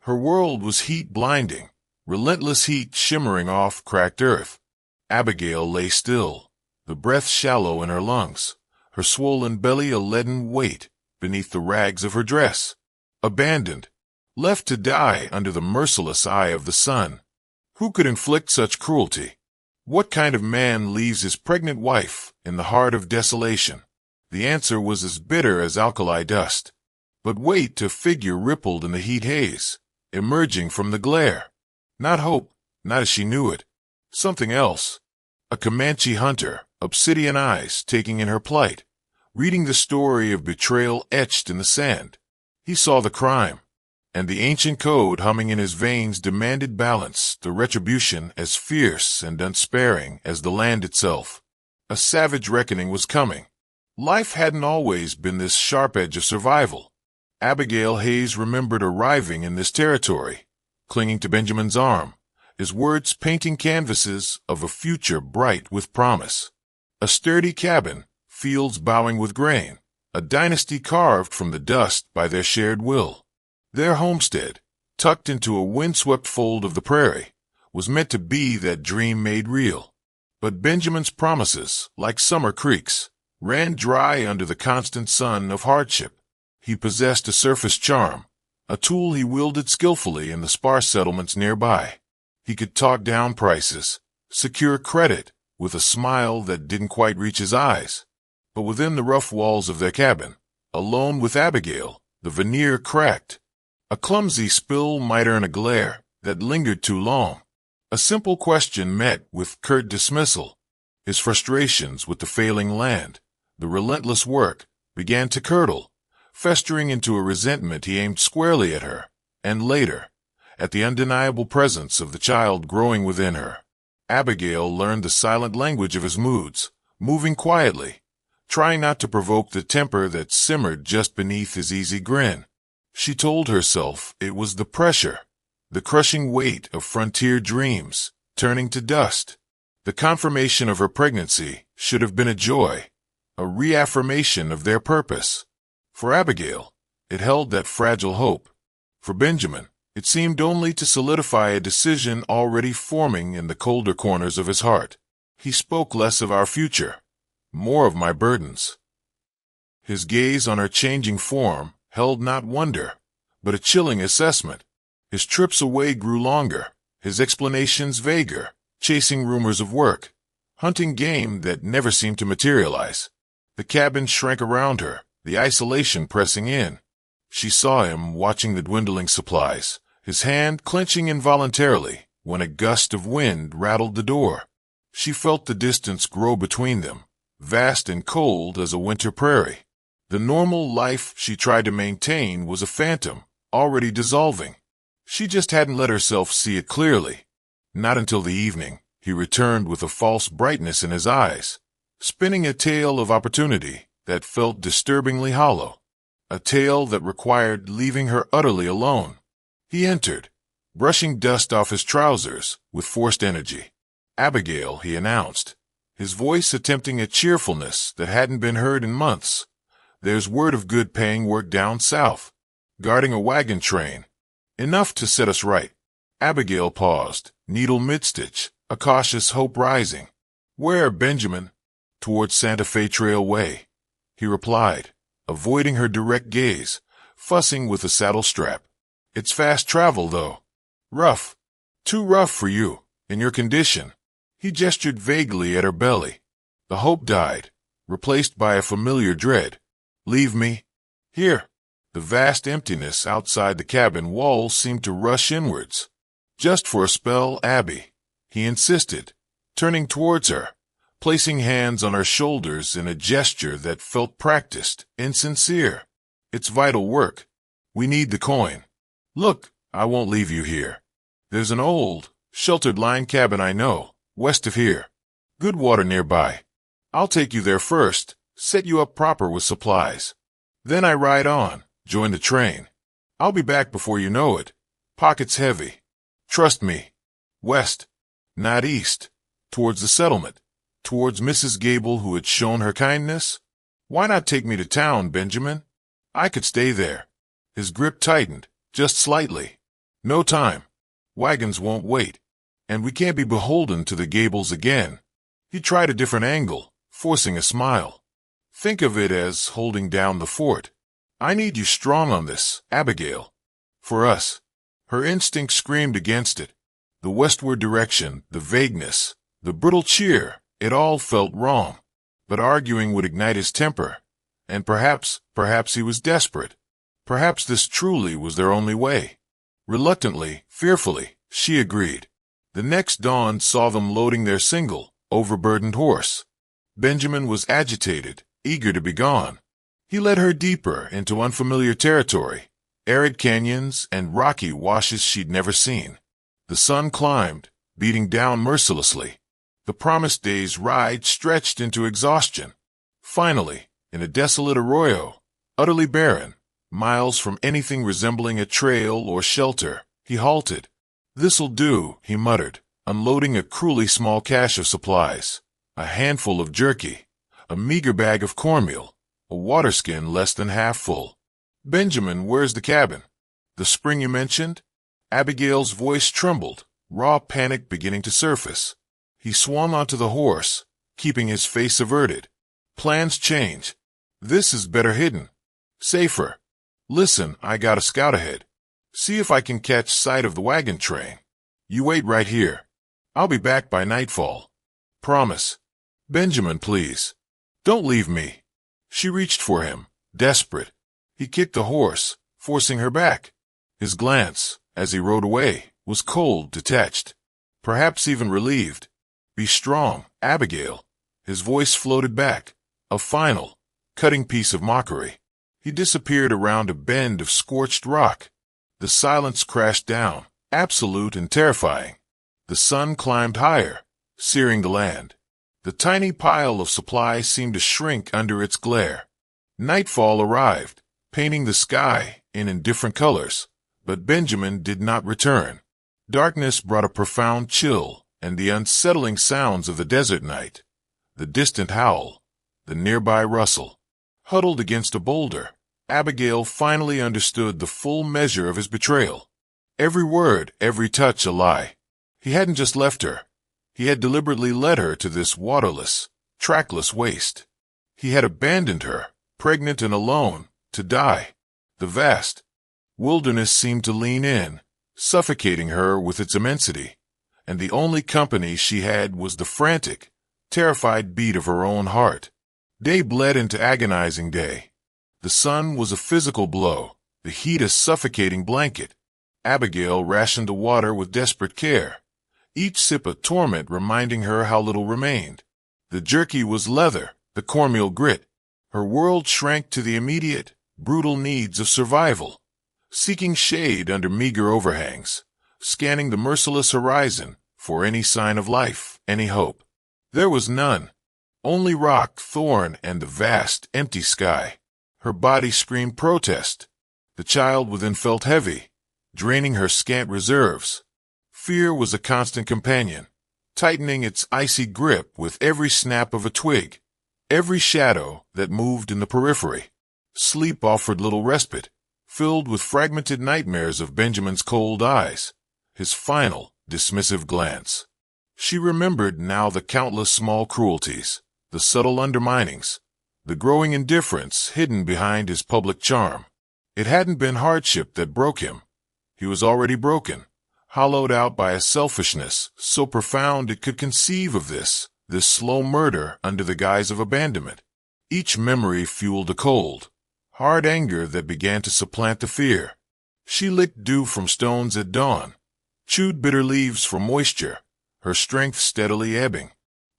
Her world was heat blinding, relentless heat shimmering off cracked earth. Abigail lay still, the breath shallow in her lungs, her swollen belly a leaden weight beneath the rags of her dress. Abandoned, left to die under the merciless eye of the sun. Who could inflict such cruelty? What kind of man leaves his pregnant wife in the heart of desolation? The answer was as bitter as alkali dust. But wait, a figure rippled in the heat haze, emerging from the glare. Not hope, not as she knew it. Something else. A Comanche hunter, obsidian eyes taking in her plight, reading the story of betrayal etched in the sand. He saw the crime, and the ancient code humming in his veins demanded balance, the retribution as fierce and unsparing as the land itself. A savage reckoning was coming. Life hadn't always been this sharp edge of survival. Abigail Hayes remembered arriving in this territory, clinging to Benjamin's arm, his words painting canvases of a future bright with promise. A sturdy cabin, fields bowing with grain, a dynasty carved from the dust by their shared will. Their homestead, tucked into a windswept fold of the prairie, was meant to be that dream made real. But Benjamin's promises, like summer creeks, ran dry under the constant sun of hardship. He possessed a surface charm, a tool he wielded skillfully in the sparse settlements nearby. He could talk down prices, secure credit, with a smile that didn't quite reach his eyes. But within the rough walls of their cabin, alone with Abigail, the veneer cracked. A clumsy spill might earn a glare that lingered too long. A simple question met with curt dismissal. His frustrations with the failing land, the relentless work, began to curdle, festering into a resentment he aimed squarely at her, and later, at the undeniable presence of the child growing within her. Abigail learned the silent language of his moods, moving quietly, trying not to provoke the temper that simmered just beneath his easy grin. She told herself it was the pressure, the crushing weight of frontier dreams, turning to dust. The confirmation of her pregnancy should have been a joy, a reaffirmation of their purpose. For Abigail, it held that fragile hope. For Benjamin, it seemed only to solidify a decision already forming in the colder corners of his heart. He spoke less of our future, more of my burdens. His gaze on her changing form held not wonder, but a chilling assessment. His trips away grew longer, his explanations vaguer, chasing rumors of work, hunting game that never seemed to materialize. The cabin shrank around her, the isolation pressing in. She saw him watching the dwindling supplies, his hand clenching involuntarily when a gust of wind rattled the door. She felt the distance grow between them, vast and cold as a winter prairie. The normal life she tried to maintain was a phantom, already dissolving. She just hadn't let herself see it clearly. Not until the evening, he returned with a false brightness in his eyes, spinning a tale of opportunity that felt disturbingly hollow, a tale that required leaving her utterly alone. He entered, brushing dust off his trousers with forced energy. "Abigail," he announced, his voice attempting a cheerfulness that hadn't been heard in months. "There's word of good paying work down south, guarding a wagon train. Enough to set us right." Abigail paused, needle mid-stitch, a cautious hope rising. "Where, Benjamin?" "Towards Santa Fe Trail way," he replied, avoiding her direct gaze, fussing with the saddle strap. "It's fast travel, though." "Rough. Too rough for you, in your condition." He gestured vaguely at her belly. The hope died, replaced by a familiar dread. "Leave me?" "Here." The vast emptiness outside the cabin walls seemed to rush inwards. "Just for a spell, Abby," he insisted, turning towards her, placing hands on her shoulders in a gesture that felt practiced, insincere. "It's vital work. We need the coin. Look, I won't leave you here. There's an old, sheltered line cabin I know, west of here. Good water nearby. I'll take you there first, set you up proper with supplies. Then I ride on, join the train. I'll be back before you know it. Pockets heavy. Trust me. West, not east, towards the settlement, towards Mrs. Gable who had shown her kindness. Why not take me to town, Benjamin? I could stay there." His grip tightened, just slightly. No time. Wagons won't wait. And we can't be beholden to the gables again. He tried a different angle, forcing a smile. Think of it as holding down the fort. I need you strong on this, Abigail. For us. Her instinct screamed against it. The westward direction, the vagueness, the brittle cheer, it all felt wrong. But arguing would ignite his temper. And perhaps he was desperate. Perhaps this truly was their only way. Reluctantly, fearfully, she agreed. The next dawn saw them loading their single, overburdened horse. Benjamin was agitated, eager to be gone. He led her deeper into unfamiliar territory, arid canyons and rocky washes she'd never seen. The sun climbed, beating down mercilessly. The promised day's ride stretched into exhaustion. Finally, in a desolate arroyo, utterly barren, miles from anything resembling a trail or shelter, he halted. "This'll do," he muttered, unloading a cruelly small cache of supplies. A handful of jerky, a meager bag of cornmeal, a water skin less than half full. "Benjamin, where's the cabin? The spring you mentioned?" Abigail's voice trembled, raw panic beginning to surface. He swung onto the horse, keeping his face averted. "Plans change. This is better hidden. Safer. Listen, I got a scout ahead. See if I can catch sight of the wagon train. You wait right here. I'll be back by nightfall. Promise. Benjamin, please. Don't leave me." She reached for him, desperate. He kicked the horse, forcing her back. His glance, as he rode away, was cold, detached, perhaps even relieved. "Be strong, Abigail." His voice floated back, a final, cutting piece of mockery. He disappeared around a bend of scorched rock. The silence crashed down, absolute and terrifying. The sun climbed higher, searing the land. The tiny pile of supplies seemed to shrink under its glare. Nightfall arrived, painting the sky in indifferent colors, but Benjamin did not return. Darkness brought a profound chill and the unsettling sounds of the desert night, the distant howl, the nearby rustle. Huddled against a boulder, Abigail finally understood the full measure of his betrayal. Every word, every touch a lie. He hadn't just left her. He had deliberately led her to this waterless, trackless waste. He had abandoned her, pregnant and alone, to die. The vast wilderness seemed to lean in, suffocating her with its immensity, and the only company she had was the frantic, terrified beat of her own heart. Day bled into agonizing day. The sun was a physical blow, the heat a suffocating blanket. Abigail rationed the water with desperate care, each sip a torment reminding her how little remained. The jerky was leather, the cornmeal grit. Her world shrank to the immediate, brutal needs of survival, seeking shade under meager overhangs, scanning the merciless horizon for any sign of life, any hope. There was none. Only rock, thorn, and the vast, empty sky. Her body screamed protest. The child within felt heavy, draining her scant reserves. Fear was a constant companion, tightening its icy grip with every snap of a twig, every shadow that moved in the periphery. Sleep offered little respite, filled with fragmented nightmares of Benjamin's cold eyes, his final, dismissive glance. She remembered now the countless small cruelties, the subtle underminings, the growing indifference hidden behind his public charm. It hadn't been hardship that broke him. He was already broken, hollowed out by a selfishness so profound it could conceive of this slow murder under the guise of abandonment. Each memory fueled a cold, hard anger that began to supplant the fear. She licked dew from stones at dawn, chewed bitter leaves for moisture, her strength steadily ebbing.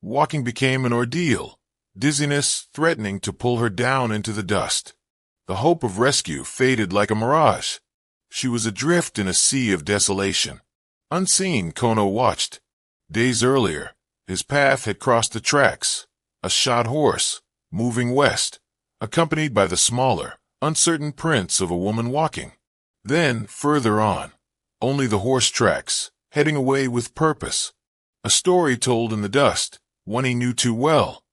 Walking became an ordeal, dizziness threatening to pull her down into the dust. The hope of rescue faded like a mirage. She was adrift in a sea of desolation. Unseen, Kono watched. Days earlier, his path had crossed the tracks, a shod horse, moving west, accompanied by the smaller, uncertain prints of a woman walking. Then, further on, only the horse tracks, heading away with purpose. A story told in the dust, one he knew too well.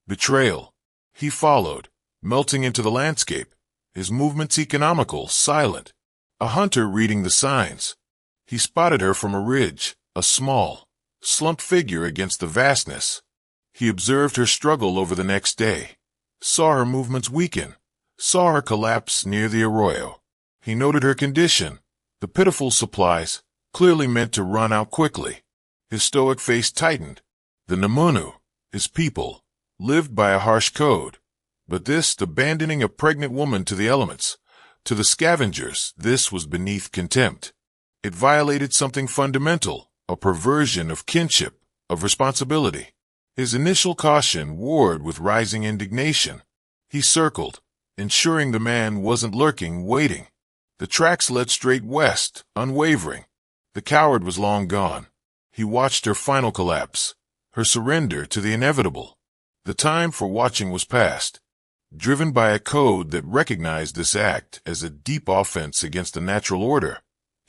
Betrayal. He followed, melting into the landscape, his movements economical, silent. A hunter reading the signs, He spotted her from a ridge, a small, slumped figure against the vastness. He observed her struggle over the next day, saw her movements weaken, saw her collapse near the arroyo. He noted her condition, the pitiful supplies, clearly meant to run out quickly. His stoic face tightened. The Namunu, his people, lived by a harsh code. But this, abandoning a pregnant woman to the elements, to the scavengers, this was beneath contempt. It violated something fundamental, a perversion of kinship, of responsibility. His initial caution warred with rising indignation. He circled, ensuring the man wasn't lurking, waiting. The tracks led straight west, unwavering. The coward was long gone. He watched her final collapse, her surrender to the inevitable. The time for watching was past. Driven by a code that recognized this act as a deep offense against the natural order,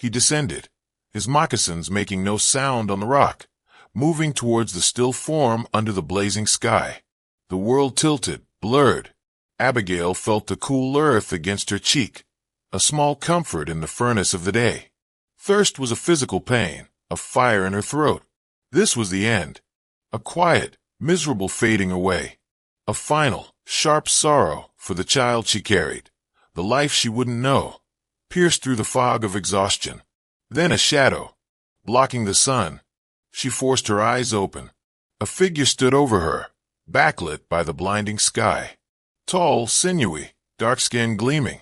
he descended, his moccasins making no sound on the rock, moving towards the still form under the blazing sky. The world tilted, blurred. Abigail felt the cool earth against her cheek, a small comfort in the furnace of the day. Thirst was a physical pain, a fire in her throat. This was the end. A quiet, miserable fading away. A final, sharp sorrow for the child she carried, the life she wouldn't know, pierced through the fog of exhaustion. Then a shadow, blocking the sun. She forced her eyes open. A figure stood over her, backlit by the blinding sky. Tall, sinewy, dark skin gleaming.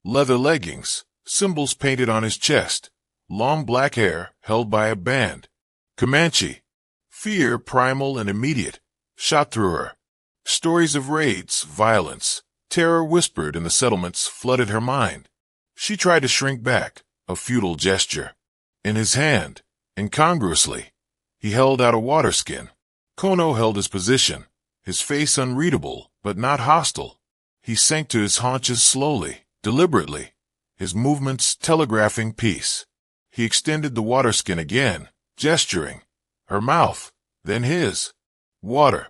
Leather leggings, symbols painted on his chest. Long black hair held by a band. Comanche. Fear, primal and immediate, shot through her. Stories of raids, violence, terror whispered in the settlements flooded her mind. She tried to shrink back, a futile gesture. In his hand, incongruously, he held out a water skin. Kono held his position, his face unreadable, but not hostile. He sank to his haunches slowly, deliberately, his movements telegraphing peace. He extended the water skin again, gesturing. Her mouth, then his. Water.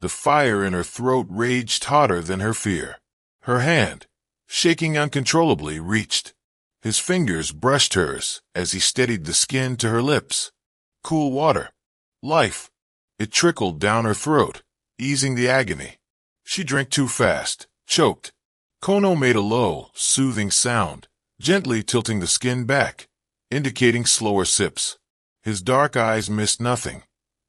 The fire in her throat raged hotter than her fear. Her hand, shaking uncontrollably, reached. His fingers brushed hers as he steadied the skin to her lips. Cool water. Life. It trickled down her throat, easing the agony. She drank too fast, choked. Kono made a low, soothing sound, gently tilting the skin back, indicating slower sips. His dark eyes missed nothing.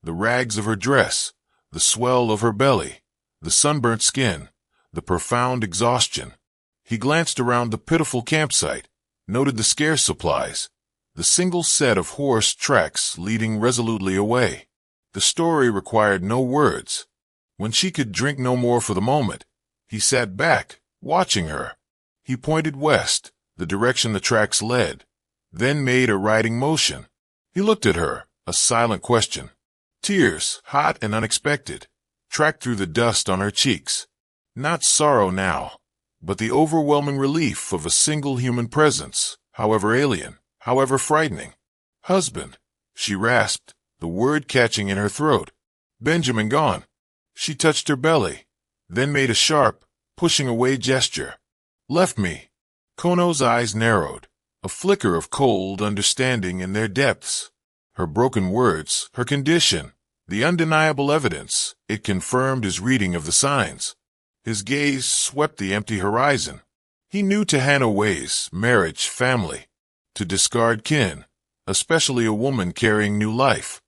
The rags of her dress, the swell of her belly, the sunburnt skin, the profound exhaustion. He glanced around the pitiful campsite, noted the scarce supplies, the single set of horse tracks leading resolutely away. The story required no words. When she could drink no more for the moment, he sat back, watching her. He pointed west, the direction the tracks led, then made a riding motion. He looked at her, a silent question. Tears, hot and unexpected, tracked through the dust on her cheeks. Not sorrow now, but the overwhelming relief of a single human presence, however alien, however frightening. Husband, she rasped, the word catching in her throat. Benjamin gone. She touched her belly, then made a sharp, pushing away gesture. Left me. Kono's eyes narrowed, a flicker of cold understanding in their depths. Her broken words, her condition, the undeniable evidence, it confirmed his reading of the signs. His gaze swept the empty horizon. He knew to hand ways, marriage, family, to discard kin, especially a woman carrying new life.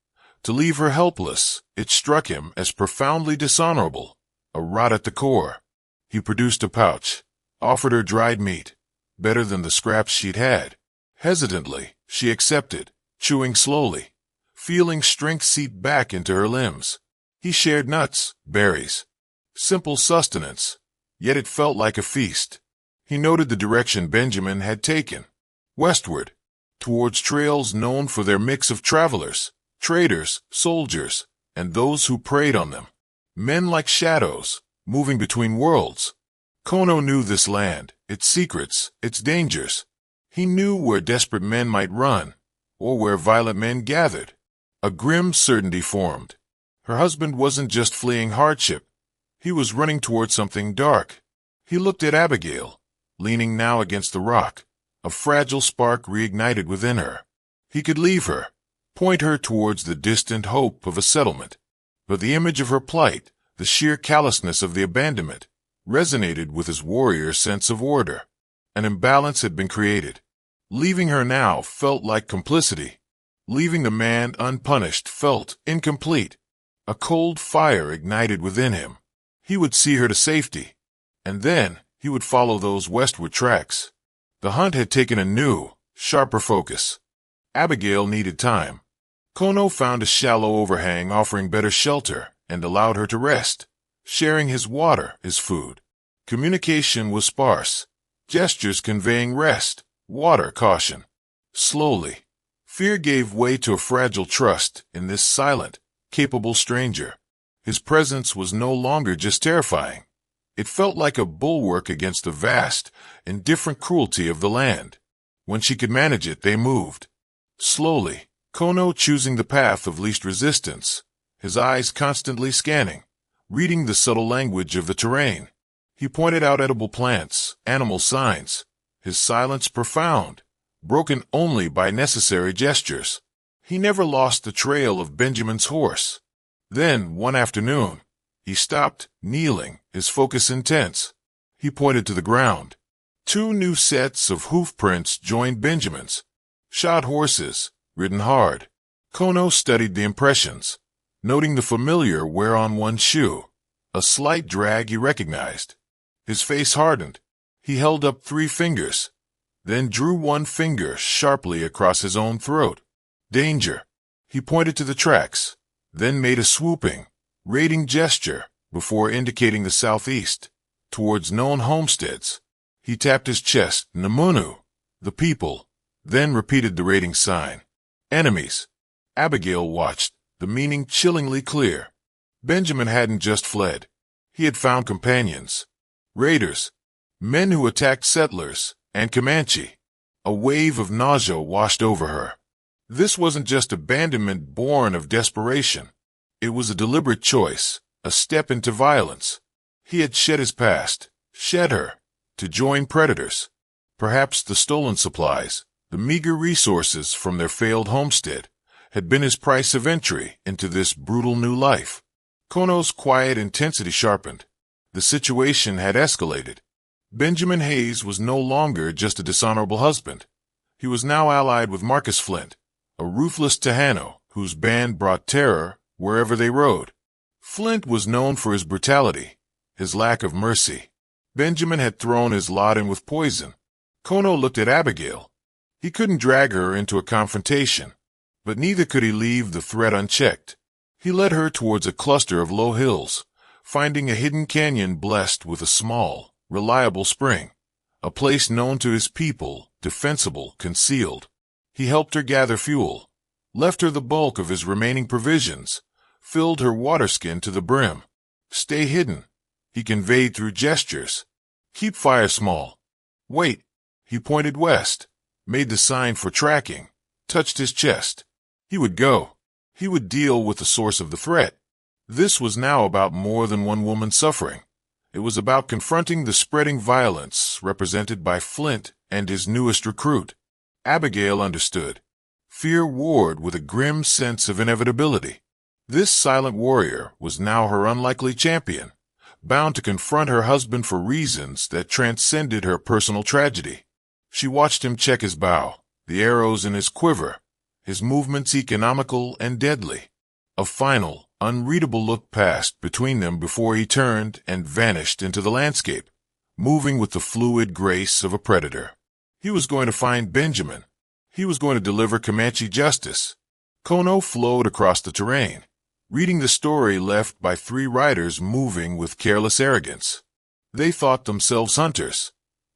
To leave her helpless, it struck him as profoundly dishonorable, a rot at the core. He produced a pouch, offered her dried meat, better than the scraps she'd had. Hesitantly, she accepted, chewing slowly, feeling strength seep back into her limbs. He shared nuts, berries, simple sustenance, yet it felt like a feast. He noted the direction Benjamin had taken, westward, towards trails known for their mix of travelers, traders, soldiers, and those who preyed on them. Men like shadows, moving between worlds. Kono knew this land, its secrets, its dangers. He knew where desperate men might run, or where violent men gathered. A grim certainty formed. Her husband wasn't just fleeing hardship. He was running toward something dark. He looked at Abigail, leaning now against the rock, a fragile spark reignited within her. He could leave her, point her towards the distant hope of a settlement. But the image of her plight, the sheer callousness of the abandonment, resonated with his warrior's sense of order. An imbalance had been created. Leaving her now felt like complicity. Leaving the man unpunished felt incomplete. A cold fire ignited within him. He would see her to safety, and then he would follow those westward tracks. The hunt had taken a new, sharper focus. Abigail needed time. Kono found a shallow overhang offering better shelter and allowed her to rest, sharing his water, his food. Communication was sparse, gestures conveying rest, water caution. Slowly, fear gave way to a fragile trust in this silent, capable stranger. His presence was no longer just terrifying. It felt like a bulwark against the vast, indifferent cruelty of the land. When she could manage it, they moved. Slowly, Kono choosing the path of least resistance, his eyes constantly scanning, reading the subtle language of the terrain. He pointed out edible plants, animal signs, his silence profound, broken only by necessary gestures. He never lost the trail of Benjamin's horse. Then, one afternoon, he stopped, kneeling, his focus intense. He pointed to the ground. 2 new sets of hoof prints joined Benjamin's. Shod horses, ridden hard. Kono studied the impressions, noting the familiar wear on one shoe, a slight drag he recognized. His face hardened. He held up 3 fingers, then drew one finger sharply across his own throat. Danger. He pointed to the tracks, then made a swooping, raiding gesture before indicating the southeast, towards known homesteads. He tapped his chest, Namunu, the people, then repeated the raiding sign. Enemies. Abigail watched, the meaning chillingly clear. Benjamin hadn't just fled. He had found companions. Raiders. Men who attacked settlers and Comanche. A wave of nausea washed over her. This wasn't just abandonment born of desperation. It was a deliberate choice, a step into violence. He had shed his past, shed her, to join predators. Perhaps the stolen supplies, the meager resources from their failed homestead, had been his price of entry into this brutal new life. Kono's quiet intensity sharpened. The situation had escalated. Benjamin Hayes was no longer just a dishonorable husband. He was now allied with Marcus Flint, a ruthless Tejano whose band brought terror wherever they rode. Flint was known for his brutality, his lack of mercy. Benjamin had thrown his lot in with poison. Kono looked at Abigail. He couldn't drag her into a confrontation, but neither could he leave the threat unchecked. He led her towards a cluster of low hills, finding a hidden canyon blessed with a small, reliable spring, a place known to his people, defensible, concealed. He helped her gather fuel, left her the bulk of his remaining provisions, filled her water skin to the brim. Stay hidden, he conveyed through gestures. Keep fire small. Wait. He pointed west, made the sign for tracking, touched his chest. He would go. He would deal with the source of the threat. This was now about more than one woman's suffering. It was about confronting the spreading violence represented by Flint and his newest recruit. Abigail understood. Fear warred with a grim sense of inevitability. This silent warrior was now her unlikely champion, bound to confront her husband for reasons that transcended her personal tragedy. She watched him check his bow, the arrows in his quiver, his movements economical and deadly. A final, unreadable look passed between them before he turned and vanished into the landscape, moving with the fluid grace of a predator. He was going to find Benjamin. He was going to deliver Comanche justice. Kono flowed across the terrain, reading the story left by 3 riders moving with careless arrogance. They thought themselves hunters.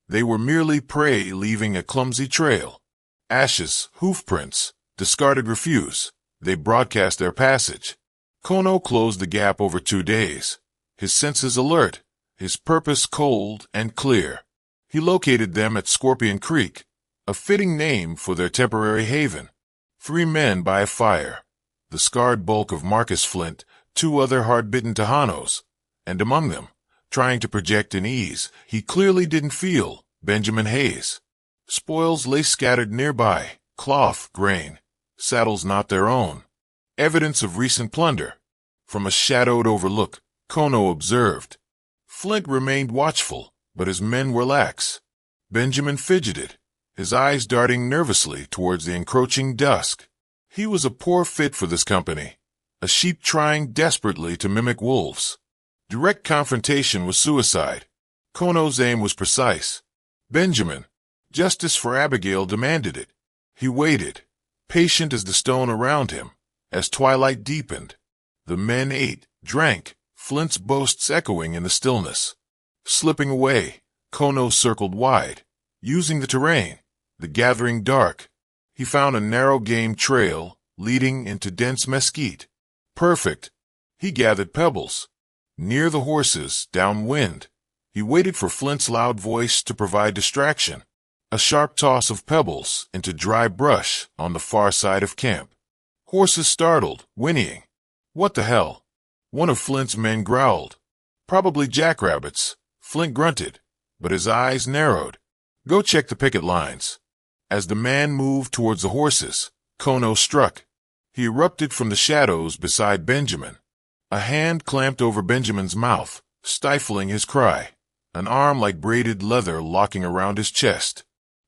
They were merely prey leaving a clumsy trail. Ashes, hoof prints, discarded refuse. They broadcast their passage. Kono closed the gap over 2 days, his senses alert, his purpose cold and clear. He located them at Scorpion Creek, a fitting name for their temporary haven. 3 men by a fire, the scarred bulk of Marcus Flint, 2 other hard-bitten Tejanos, and among them, trying to project an ease he clearly didn't feel, Benjamin Hayes. Spoils lay scattered nearby, cloth, grain, saddles not their own. Evidence of recent plunder. From a shadowed overlook, Kono observed. Flint remained watchful, but his men were lax. Benjamin fidgeted, his eyes darting nervously towards the encroaching dusk. He was a poor fit for this company, a sheep trying desperately to mimic wolves. Direct confrontation was suicide. Kono's aim was precise. Benjamin, justice for Abigail demanded it. He waited, patient as the stone around him, as twilight deepened. The men ate, drank, Flint's boasts echoing in the stillness. Slipping away, Kono circled wide, using the terrain, the gathering dark. He found a narrow game trail leading into dense mesquite. Perfect. He gathered pebbles. Near the horses, downwind, he waited for Flint's loud voice to provide distraction. A sharp toss of pebbles into dry brush on the far side of camp. Horses startled, whinnying. What the hell? One of Flint's men growled. Probably jackrabbits, Flint grunted, but his eyes narrowed. Go check the picket lines. As the man moved towards the horses, Kono struck. He erupted from the shadows beside Benjamin. A hand clamped over Benjamin's mouth, stifling his cry, an arm like braided leather locking around his chest.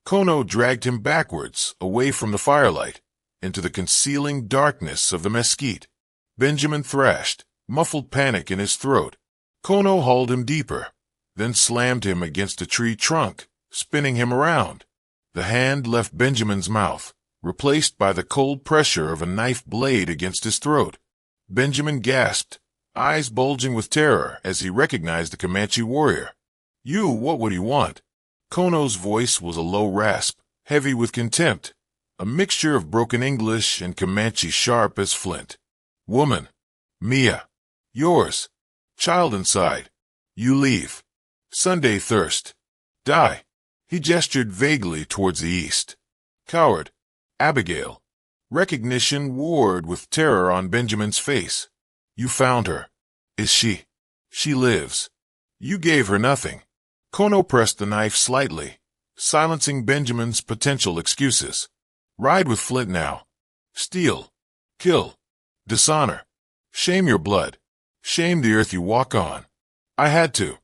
Kono dragged him backwards, away from the firelight, into the concealing darkness of the mesquite. Benjamin thrashed, muffled panic in his throat. Kono hauled him deeper, then slammed him against a tree trunk, spinning him around. The hand left Benjamin's mouth, replaced by the cold pressure of a knife blade against his throat. Benjamin gasped, eyes bulging with terror as he recognized the Comanche warrior. What would you want? Kono's voice was a low rasp, heavy with contempt, a mixture of broken English and Comanche sharp as flint. Woman. Mia. Yours. Child inside. You leave. Sunday thirst. Die. He gestured vaguely towards the east. Coward. Abigail. Recognition warred with terror on Benjamin's face. You found her. Is she? She lives. You gave her nothing. Kono pressed the knife slightly, silencing Benjamin's potential excuses. Ride with Flint now. Steal. Kill. Dishonor. Shame your blood. Shame the earth you walk on. I had to.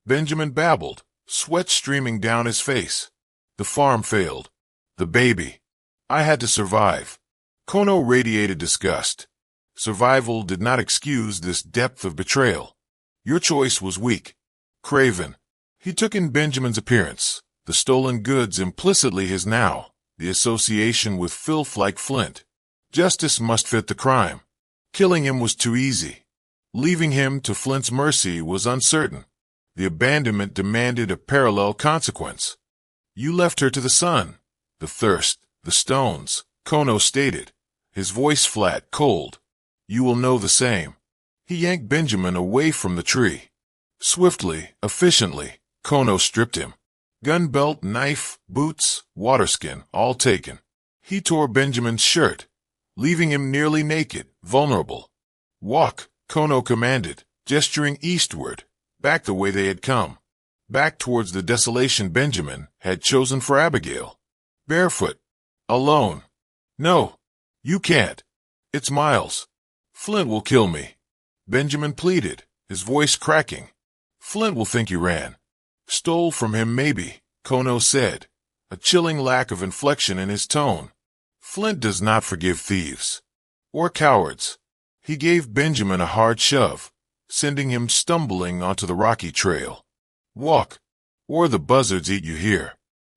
Benjamin babbled, sweat streaming down his face. The farm failed. The baby. I had to survive. Kono radiated disgust. Survival did not excuse this depth of betrayal. Your choice was weak. Craven. He took in Benjamin's appearance, the stolen goods implicitly his now, the association with filth like Flint. Justice must fit the crime. Killing him was too easy. Leaving him to Flint's mercy was uncertain. The abandonment demanded a parallel consequence. You left her to the sun, the thirst, the stones, Kono stated, his voice flat, cold. You will know the same. He yanked Benjamin away from the tree. Swiftly, efficiently, Kono stripped him. Gun belt, knife, boots, waterskin, all taken. He tore Benjamin's shirt, leaving him nearly naked, vulnerable. Walk, Kono commanded, gesturing eastward, back the way they had come. Back towards the desolation Benjamin had chosen for Abigail. Barefoot. Alone. No. You can't. It's miles. Flint will kill me. Benjamin pleaded, his voice cracking. Flint will think you ran. Stole from him maybe, Kono said, a chilling lack of inflection in his tone. Flint does not forgive thieves. Or cowards. He gave Benjamin a hard shove, sending him stumbling onto the rocky trail. Walk, or the buzzards eat you here.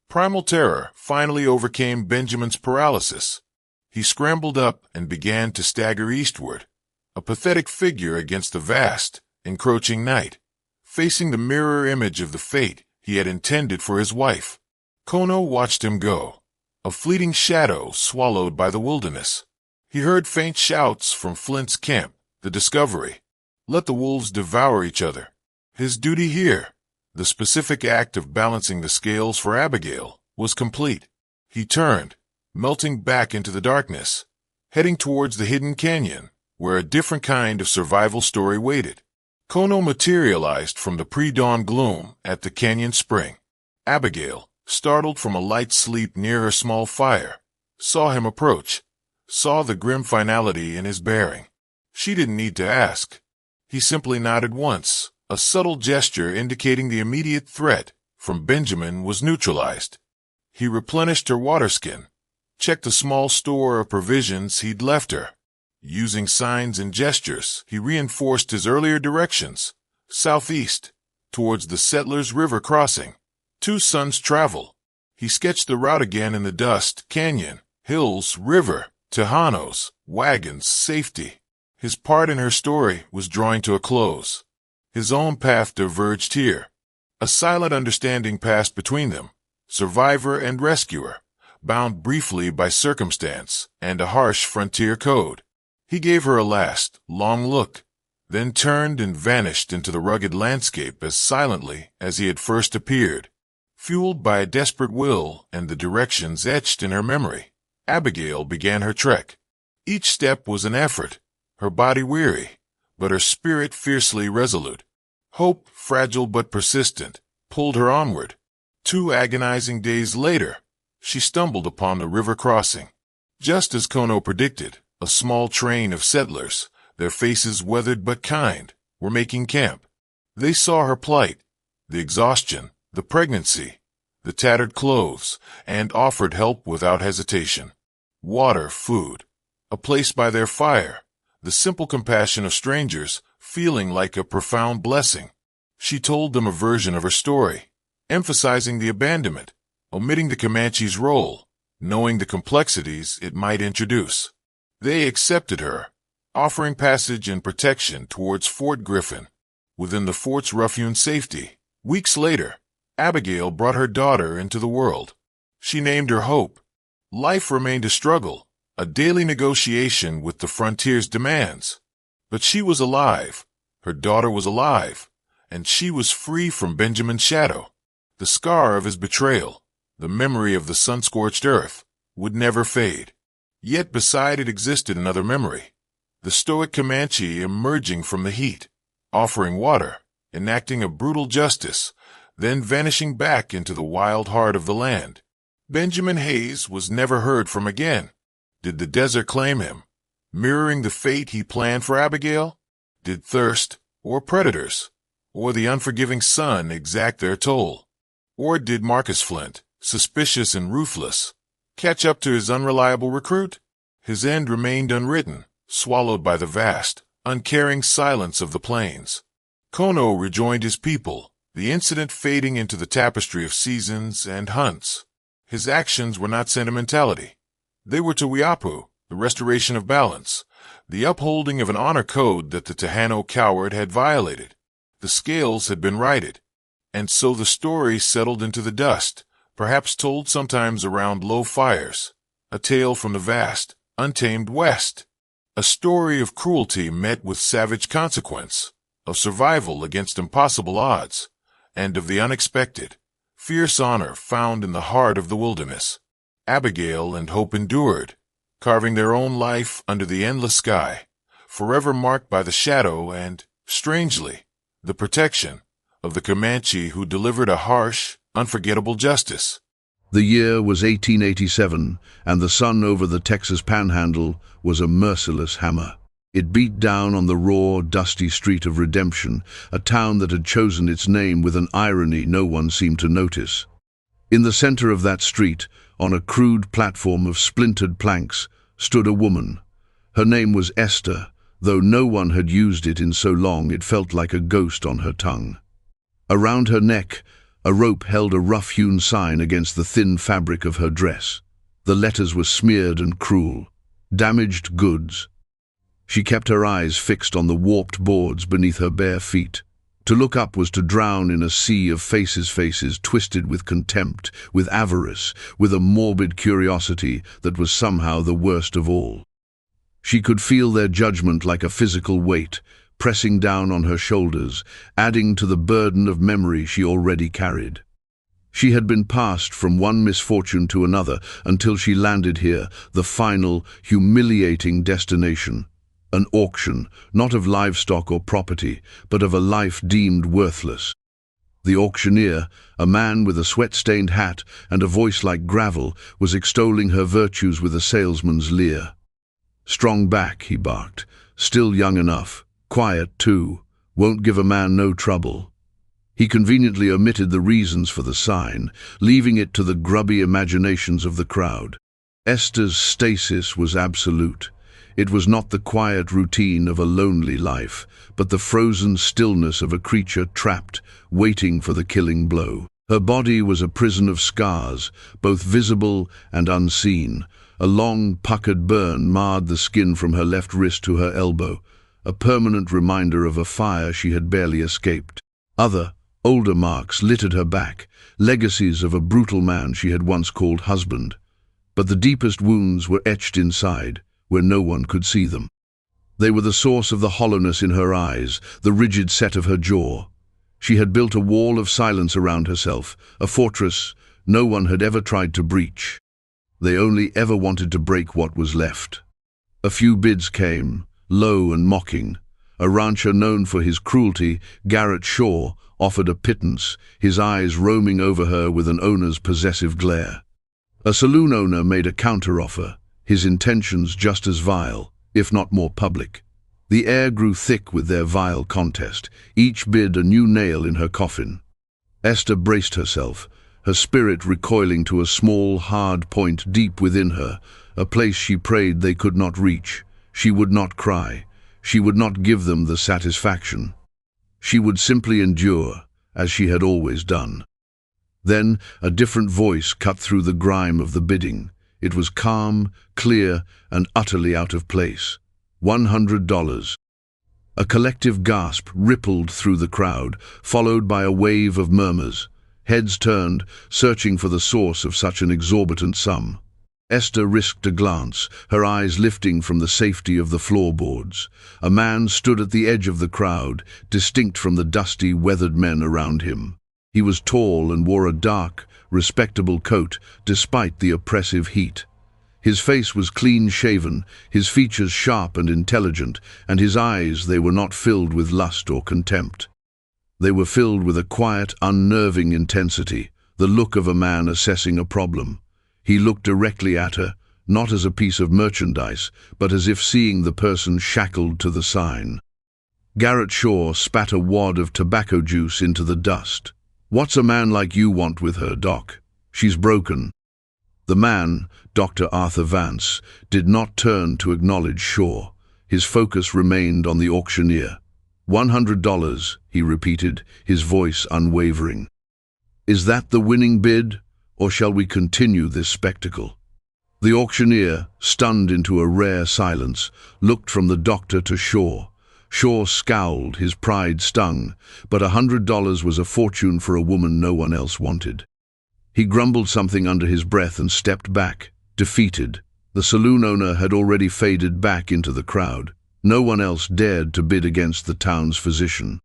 Primal terror finally overcame Benjamin's paralysis. He scrambled up and began to stagger eastward, a pathetic figure against the vast, encroaching night, facing the mirror image of the fate he had intended for his wife. Kono watched him go, a fleeting shadow swallowed by the wilderness. He heard faint shouts from Flint's camp, the discovery. Let the wolves devour each other. His duty here, the specific act of balancing the scales for Abigail, was complete. He turned, melting back into the darkness, heading towards the hidden canyon, where a different kind of survival story waited. Kono materialized from the pre-dawn gloom at the canyon spring. Abigail, startled from a light sleep near her small fire, saw him approach, saw the grim finality in his bearing. She didn't need to ask. He simply nodded once, a subtle gesture indicating the immediate threat from Benjamin was neutralized. He replenished her water skin, checked the small store of provisions he'd left her. Using signs and gestures, he reinforced his earlier directions, southeast, towards the Settlers' River crossing. 2 sons travel. He sketched the route again in the dust, canyon, hills, river, Tejanos, wagons, safety. His part in her story was drawing to a close. His own path diverged here. A silent understanding passed between them, survivor and rescuer, bound briefly by circumstance and a harsh frontier code. He gave her a last, long look, then turned and vanished into the rugged landscape as silently as he had first appeared. Fueled by a desperate will and the directions etched in her memory, Abigail began her trek. Each step was an effort, her body weary, but her spirit fiercely resolute. Hope, fragile but persistent, pulled her onward. 2 agonizing days later, she stumbled upon the river crossing. Just as Kono predicted, a small train of settlers, their faces weathered but kind, were making camp. They saw her plight, the exhaustion, the pregnancy, the tattered clothes, and offered help without hesitation. Water, food, a place by their fire, the simple compassion of strangers feeling like a profound blessing. She told them a version of her story, emphasizing the abandonment, omitting the Comanche's role, knowing the complexities it might introduce. They accepted her, offering passage and protection towards Fort Griffin. Within the fort's rough-hewn safety, weeks later, Abigail brought her daughter into the world. She named her Hope. Life remained a struggle, a daily negotiation with the frontier's demands. But she was alive, her daughter was alive, and she was free from Benjamin's shadow. The scar of his betrayal, the memory of the sun-scorched earth, would never fade. Yet beside it existed another memory, the stoic Comanche emerging from the heat, offering water, enacting a brutal justice, then vanishing back into the wild heart of the land. Benjamin Hayes was never heard from again. Did the desert claim him, mirroring the fate he planned for Abigail? Did thirst, or predators, or the unforgiving sun exact their toll? Or did Marcus Flint, suspicious and ruthless, catch up to his unreliable recruit? His end remained unwritten, swallowed by the vast, uncaring silence of the plains. Kono rejoined his people, the incident fading into the tapestry of seasons and hunts. His actions were not sentimentality. They were Tuiapu, the restoration of balance, the upholding of an honor code that the Tejano coward had violated. The scales had been righted, and so the story settled into the dust, perhaps told sometimes around low fires, a tale from the vast, untamed West, a story of cruelty met with savage consequence, of survival against impossible odds, and of the unexpected, fierce honor found in the heart of the wilderness. Abigail and Hope endured, carving their own life under the endless sky, forever marked by the shadow and, strangely, the protection of the Comanche who delivered a harsh, unforgettable justice. The year was 1887, and the sun over the Texas Panhandle was a merciless hammer. It beat down on the raw, dusty street of Redemption, a town that had chosen its name with an irony no one seemed to notice. In the center of that street, on a crude platform of splintered planks, stood a woman. Her name was Esther, though no one had used it in so long it felt like a ghost on her tongue. Around her neck, a rope held a rough-hewn sign against the thin fabric of her dress. The letters were smeared and cruel. Damaged goods. She kept her eyes fixed on the warped boards beneath her bare feet. To look up was to drown in a sea of faces twisted with contempt, with avarice, with a morbid curiosity that was somehow the worst of all. She could feel their judgment like a physical weight, pressing down on her shoulders, adding to the burden of memory she already carried. She had been passed from one misfortune to another until she landed here, the final, humiliating destination. An auction, not of livestock or property, but of a life deemed worthless. The auctioneer, a man with a sweat-stained hat and a voice like gravel, was extolling her virtues with a salesman's leer. "Strong back," he barked. "Still young enough. Quiet, too. Won't give a man no trouble." He conveniently omitted the reasons for the sign, leaving it to the grubby imaginations of the crowd. Esther's stasis was absolute. It was not the quiet routine of a lonely life, but the frozen stillness of a creature trapped, waiting for the killing blow. Her body was a prison of scars, both visible and unseen. A long, puckered burn marred the skin from her left wrist to her elbow, a permanent reminder of a fire she had barely escaped. Other, older marks littered her back, legacies of a brutal man she had once called husband. But the deepest wounds were etched inside, where no one could see them. They were the source of the hollowness in her eyes, the rigid set of her jaw. She had built a wall of silence around herself, a fortress no one had ever tried to breach. They only ever wanted to break what was left. A few bids came, low and mocking. A rancher known for his cruelty, Garrett Shaw, offered a pittance, his eyes roaming over her with an owner's possessive glare. A saloon owner made a counteroffer, his intentions just as vile, if not more public. The air grew thick with their vile contest, each bid a new nail in her coffin. Esther braced herself, her spirit recoiling to a small, hard point deep within her, a place she prayed they could not reach. She would not cry. She would not give them the satisfaction. She would simply endure, as she had always done. Then a different voice cut through the grime of the bidding. It was calm, clear, and utterly out of place. $100. A collective gasp rippled through the crowd, followed by a wave of murmurs. Heads turned, searching for the source of such an exorbitant sum. Esther risked a glance, her eyes lifting from the safety of the floorboards. A man stood at the edge of the crowd, distinct from the dusty, weathered men around him. He was tall and wore a dark, respectable coat, despite the oppressive heat. His face was clean-shaven, his features sharp and intelligent, and his eyes, they were not filled with lust or contempt. They were filled with a quiet, unnerving intensity, the look of a man assessing a problem. He looked directly at her, not as a piece of merchandise, but as if seeing the person shackled to the sign. Garrett Shaw spat a wad of tobacco juice into the dust. "What's a man like you want with her, Doc? She's broken." The man, Dr. Arthur Vance, did not turn to acknowledge Shaw. His focus remained on the auctioneer. $100, he repeated, his voice unwavering. "Is that the winning bid, or shall we continue this spectacle?" The auctioneer, stunned into a rare silence, looked from the doctor to Shaw. Shaw scowled, his pride stung, but $100 was a fortune for a woman no one else wanted. He grumbled something under his breath and stepped back, defeated. The saloon owner had already faded back into the crowd. No one else dared to bid against the town's physician.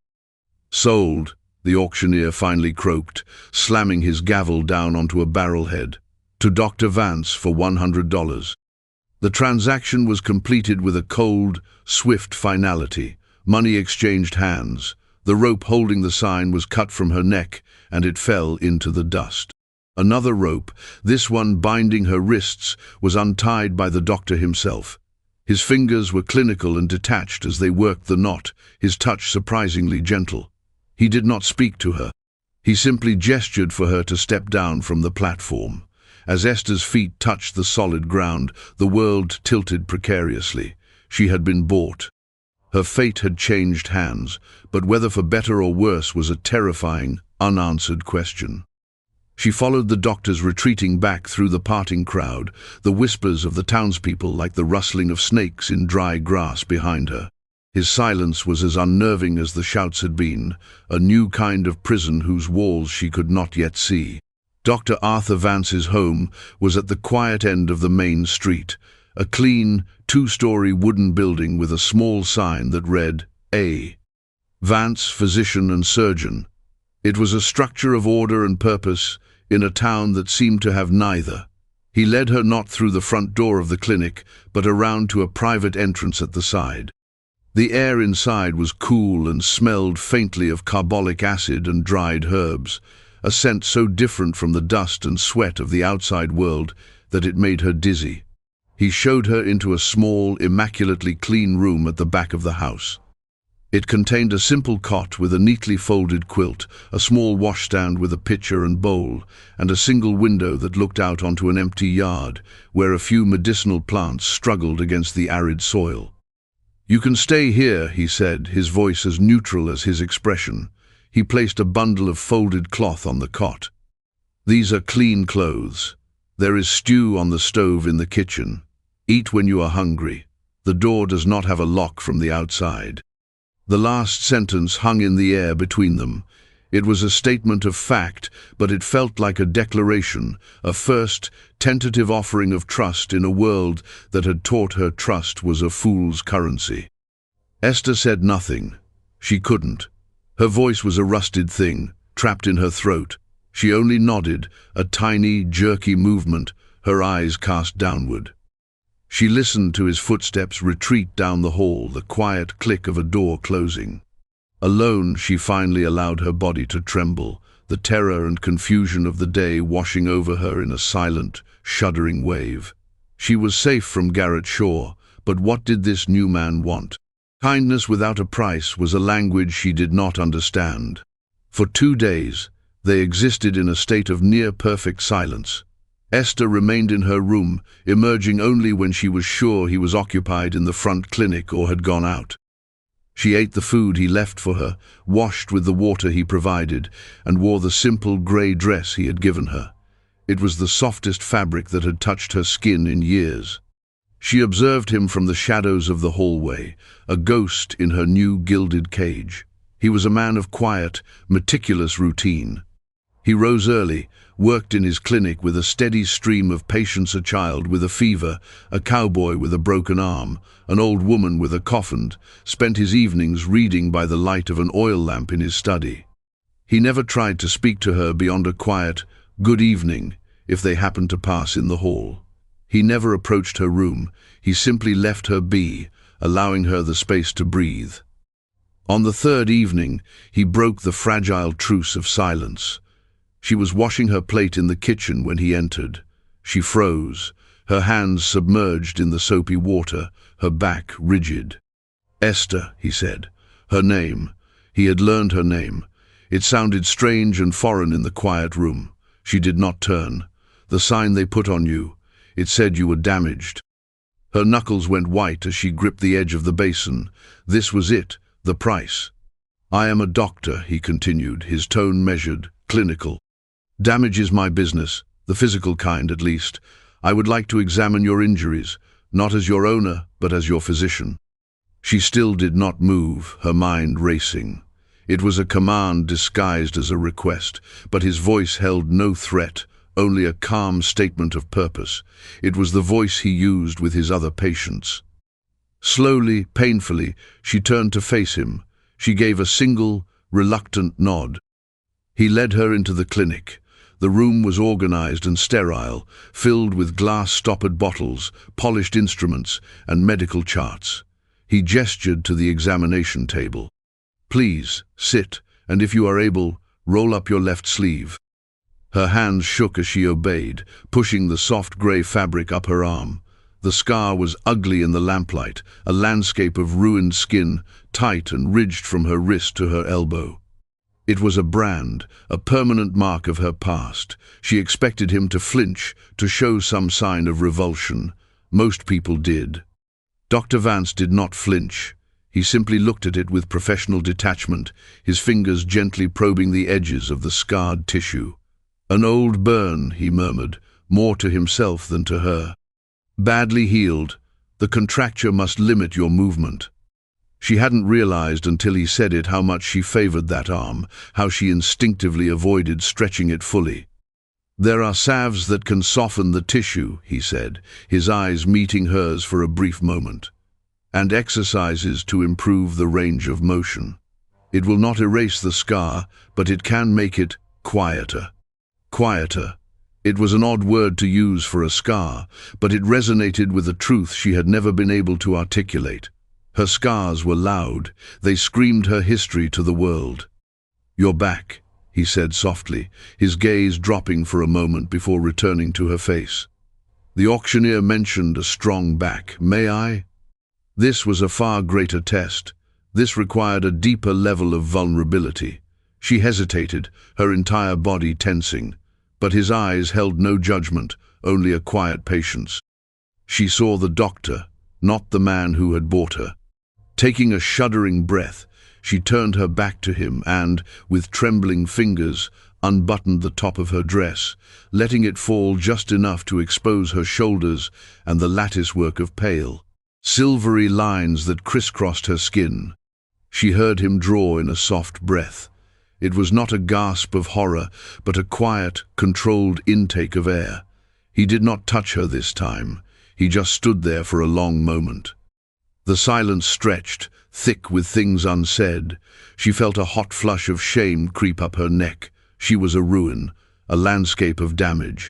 "Sold," the auctioneer finally croaked, slamming his gavel down onto a barrelhead. "To Dr. Vance for $100. The transaction was completed with a cold, swift finality. Money exchanged hands. The rope holding the sign was cut from her neck, and it fell into the dust. Another rope, this one binding her wrists, was untied by the doctor himself. His fingers were clinical and detached as they worked the knot, his touch surprisingly gentle. He did not speak to her. He simply gestured for her to step down from the platform. As Esther's feet touched the solid ground, the world tilted precariously. She had been bought. Her fate had changed hands, but whether for better or worse was a terrifying, unanswered question. She followed the doctors retreating back through the parting crowd, the whispers of the townspeople like the rustling of snakes in dry grass behind her. His silence was as unnerving as the shouts had been, a new kind of prison whose walls she could not yet see. Dr. Arthur Vance's home was at the quiet end of the main street, a clean, two-story wooden building with a small sign that read, A. Vance, physician and surgeon. It was a structure of order and purpose in a town that seemed to have neither. He led her not through the front door of the clinic, but around to a private entrance at the side. The air inside was cool and smelled faintly of carbolic acid and dried herbs, a scent so different from the dust and sweat of the outside world that it made her dizzy. He showed her into a small, immaculately clean room at the back of the house. It contained a simple cot with a neatly folded quilt, a small washstand with a pitcher and bowl, and a single window that looked out onto an empty yard, where a few medicinal plants struggled against the arid soil. "You can stay here," he said, his voice as neutral as his expression. He placed a bundle of folded cloth on the cot. "These are clean clothes. There is stew on the stove in the kitchen. Eat when you are hungry. The door does not have a lock from the outside." The last sentence hung in the air between them. It was a statement of fact, but it felt like a declaration, a first, tentative offering of trust in a world that had taught her trust was a fool's currency. Esther said nothing. She couldn't. Her voice was a rusted thing, trapped in her throat. She only nodded, a tiny, jerky movement, her eyes cast downward. She listened to his footsteps retreat down the hall, the quiet click of a door closing. Alone, she finally allowed her body to tremble, the terror and confusion of the day washing over her in a silent, shuddering wave. She was safe from Garrett Shaw, but what did this new man want? Kindness without a price was a language she did not understand. For 2 days, they existed in a state of near-perfect silence. Esther remained in her room, emerging only when she was sure he was occupied in the front clinic or had gone out. She ate the food he left for her, washed with the water he provided, and wore the simple grey dress he had given her. It was the softest fabric that had touched her skin in years. She observed him from the shadows of the hallway, a ghost in her new gilded cage. He was a man of quiet, meticulous routine. He rose early, worked in his clinic with a steady stream of patients, a child with a fever, a cowboy with a broken arm, an old woman with a coffin, spent his evenings reading by the light of an oil lamp in his study. He never tried to speak to her beyond a quiet, "good evening," if they happened to pass in the hall. He never approached her room, he simply left her be, allowing her the space to breathe. On the 3rd evening, he broke the fragile truce of silence. She was washing her plate in the kitchen when he entered. She froze, her hands submerged in the soapy water, her back rigid. "Esther," he said. Her name. He had learned her name. It sounded strange and foreign in the quiet room. She did not turn. "The sign they put on you. It said you were damaged." Her knuckles went white as she gripped the edge of the basin. This was it, the price. "I am a doctor," he continued, his tone measured, clinical. "Damage is my business, the physical kind at least. I would like to examine your injuries, not as your owner, but as your physician." She still did not move, her mind racing. It was a command disguised as a request, but his voice held no threat, only a calm statement of purpose. It was the voice he used with his other patients. Slowly, painfully, she turned to face him. She gave a single, reluctant nod. He led her into the clinic. The room was organized and sterile, filled with glass-stoppered bottles, polished instruments, and medical charts. He gestured to the examination table. "Please, sit, and if you are able, roll up your left sleeve." Her hands shook as she obeyed, pushing the soft grey fabric up her arm. The scar was ugly in the lamplight, a landscape of ruined skin, tight and ridged from her wrist to her elbow. It was a brand, a permanent mark of her past. She expected him to flinch, to show some sign of revulsion. Most people did. Dr. Vance did not flinch. He simply looked at it with professional detachment, his fingers gently probing the edges of the scarred tissue. "An old burn," he murmured, more to himself than to her. "Badly healed. The contracture must limit your movement." She hadn't realized until he said it how much she favored that arm, how she instinctively avoided stretching it fully. "There are salves that can soften the tissue," he said, his eyes meeting hers for a brief moment, "and exercises to improve the range of motion. It will not erase the scar, but it can make it quieter." Quieter. It was an odd word to use for a scar, but it resonated with a truth she had never been able to articulate. Her scars were loud. They screamed her history to the world. "You're back," he said softly, his gaze dropping for a moment before returning to her face. The auctioneer mentioned a strong back. May I? This was a far greater test. This required a deeper level of vulnerability. She hesitated, her entire body tensing. But his eyes held no judgment, only a quiet patience. She saw the doctor, not the man who had bought her. Taking a shuddering breath, she turned her back to him and, with trembling fingers, unbuttoned the top of her dress, letting it fall just enough to expose her shoulders and the latticework of pale, silvery lines that crisscrossed her skin. She heard him draw in a soft breath. It was not a gasp of horror, but a quiet, controlled intake of air. He did not touch her this time. He just stood there for a long moment. The silence stretched, thick with things unsaid. She felt a hot flush of shame creep up her neck. She was a ruin, a landscape of damage.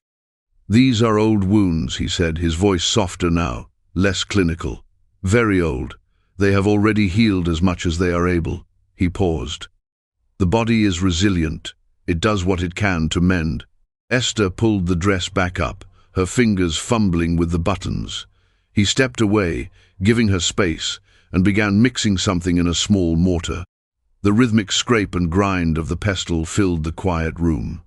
"These are old wounds," he said, his voice softer now, less clinical. "Very old. They have already healed as much as they are able." He paused. "The body is resilient. It does what it can to mend." Esther pulled the dress back up, her fingers fumbling with the buttons. He stepped away, giving her space, and began mixing something in a small mortar. The rhythmic scrape and grind of the pestle filled the quiet room.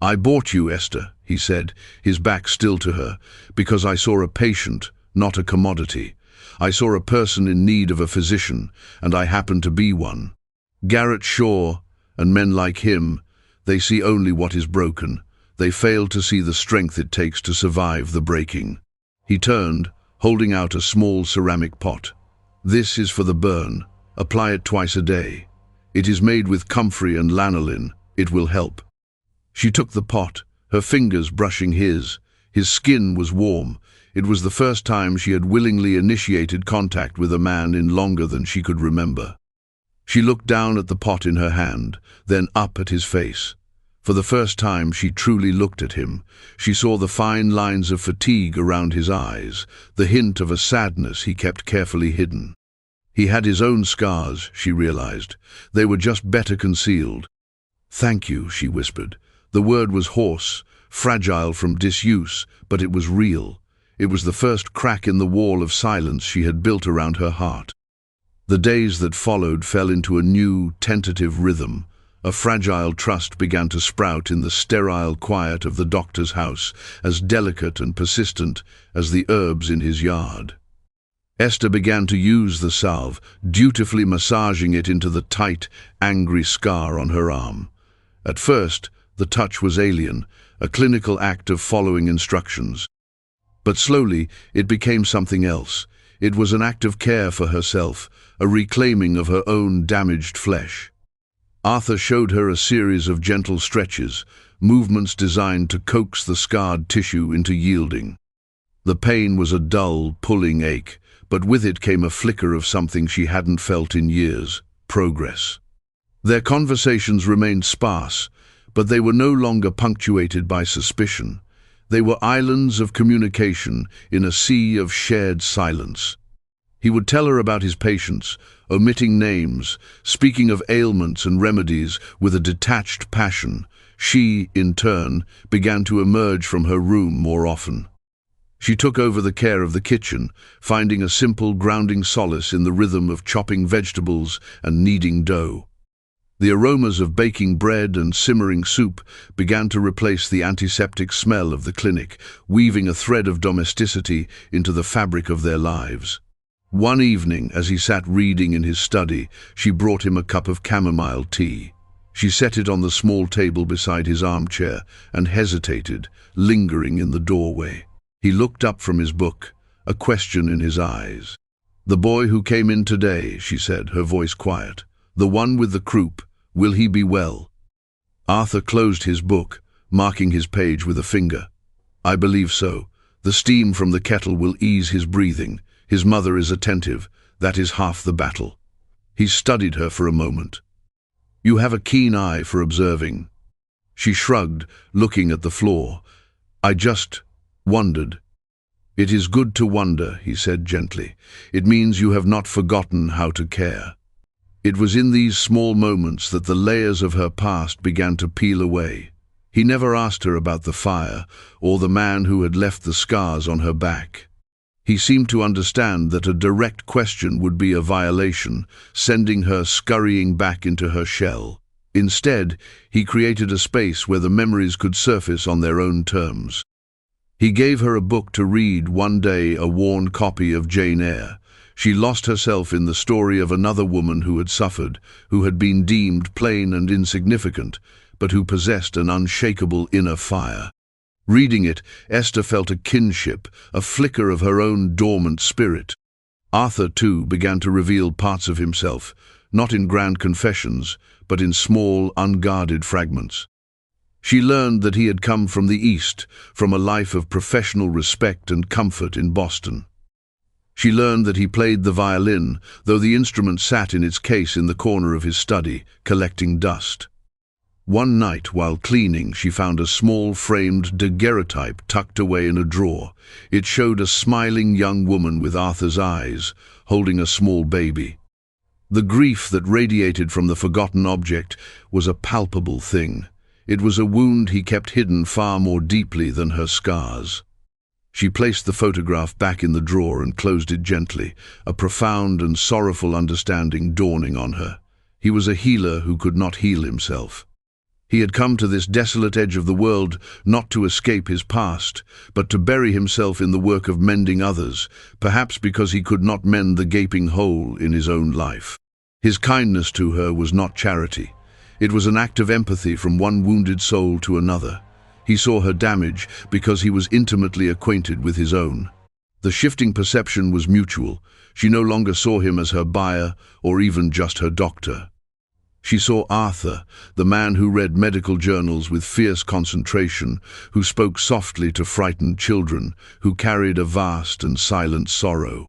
"I bought you, Esther," he said, his back still to her, "because I saw a patient, not a commodity. I saw a person in need of a physician, and I happened to be one. Garrett Shaw, and men like him, they see only what is broken. They fail to see the strength it takes to survive the breaking." He turned, holding out a small ceramic pot. "This is for the burn. Apply it twice a day. It is made with comfrey and lanolin. It will help." She took the pot, her fingers brushing his. His skin was warm. It was the first time she had willingly initiated contact with a man in longer than she could remember. She looked down at the pot in her hand, then up at his face. For the first time she truly looked at him. She saw the fine lines of fatigue around his eyes, the hint of a sadness he kept carefully hidden. He had his own scars, she realized. They were just better concealed. "Thank you," she whispered. The word was hoarse, fragile from disuse, but it was real. It was the first crack in the wall of silence she had built around her heart. The days that followed fell into a new, tentative rhythm. A fragile trust began to sprout in the sterile quiet of the doctor's house, as delicate and persistent as the herbs in his yard. Esther began to use the salve, dutifully massaging it into the tight, angry scar on her arm. At first, the touch was alien, a clinical act of following instructions. But slowly, it became something else. It was an act of care for herself, a reclaiming of her own damaged flesh. Arthur showed her a series of gentle stretches, movements designed to coax the scarred tissue into yielding. The pain was a dull, pulling ache, but with it came a flicker of something she hadn't felt in years: progress. Their conversations remained sparse, but they were no longer punctuated by suspicion. They were islands of communication in a sea of shared silence. He would tell her about his patients, omitting names, speaking of ailments and remedies with a detached passion. She, in turn, began to emerge from her room more often. She took over the care of the kitchen, finding a simple, grounding solace in the rhythm of chopping vegetables and kneading dough. The aromas of baking bread and simmering soup began to replace the antiseptic smell of the clinic, weaving a thread of domesticity into the fabric of their lives. One evening, as he sat reading in his study, she brought him a cup of chamomile tea. She set it on the small table beside his armchair and hesitated, lingering in the doorway. He looked up from his book, a question in his eyes. "The boy who came in today," she said, her voice quiet. "The one with the croup, will he be well?" Arthur closed his book, marking his page with a finger. "I believe so. The steam from the kettle will ease his breathing. His mother is attentive. That is half the battle." He studied her for a moment. "You have a keen eye for observing." She shrugged, looking at the floor. "I just wondered." "It is good to wonder," he said gently. "It means you have not forgotten how to care." It was in these small moments that the layers of her past began to peel away. He never asked her about the fire or the man who had left the scars on her back. He seemed to understand that a direct question would be a violation, sending her scurrying back into her shell. Instead, he created a space where the memories could surface on their own terms. He gave her a book to read one day, a worn copy of Jane Eyre. She lost herself in the story of another woman who had suffered, who had been deemed plain and insignificant, but who possessed an unshakable inner fire. Reading it, Esther felt a kinship, a flicker of her own dormant spirit. Arthur, too, began to reveal parts of himself, not in grand confessions, but in small, unguarded fragments. She learned that he had come from the East, from a life of professional respect and comfort in Boston. She learned that he played the violin, though the instrument sat in its case in the corner of his study, collecting dust. One night, while cleaning, she found a small framed daguerreotype tucked away in a drawer. It showed a smiling young woman with Arthur's eyes, holding a small baby. The grief that radiated from the forgotten object was a palpable thing. It was a wound he kept hidden far more deeply than her scars. She placed the photograph back in the drawer and closed it gently, a profound and sorrowful understanding dawning on her. He was a healer who could not heal himself. He had come to this desolate edge of the world not to escape his past, but to bury himself in the work of mending others, perhaps because he could not mend the gaping hole in his own life. His kindness to her was not charity. It was an act of empathy from one wounded soul to another. He saw her damage because he was intimately acquainted with his own. The shifting perception was mutual. She no longer saw him as her buyer or even just her doctor. She saw Arthur, the man who read medical journals with fierce concentration, who spoke softly to frightened children, who carried a vast and silent sorrow.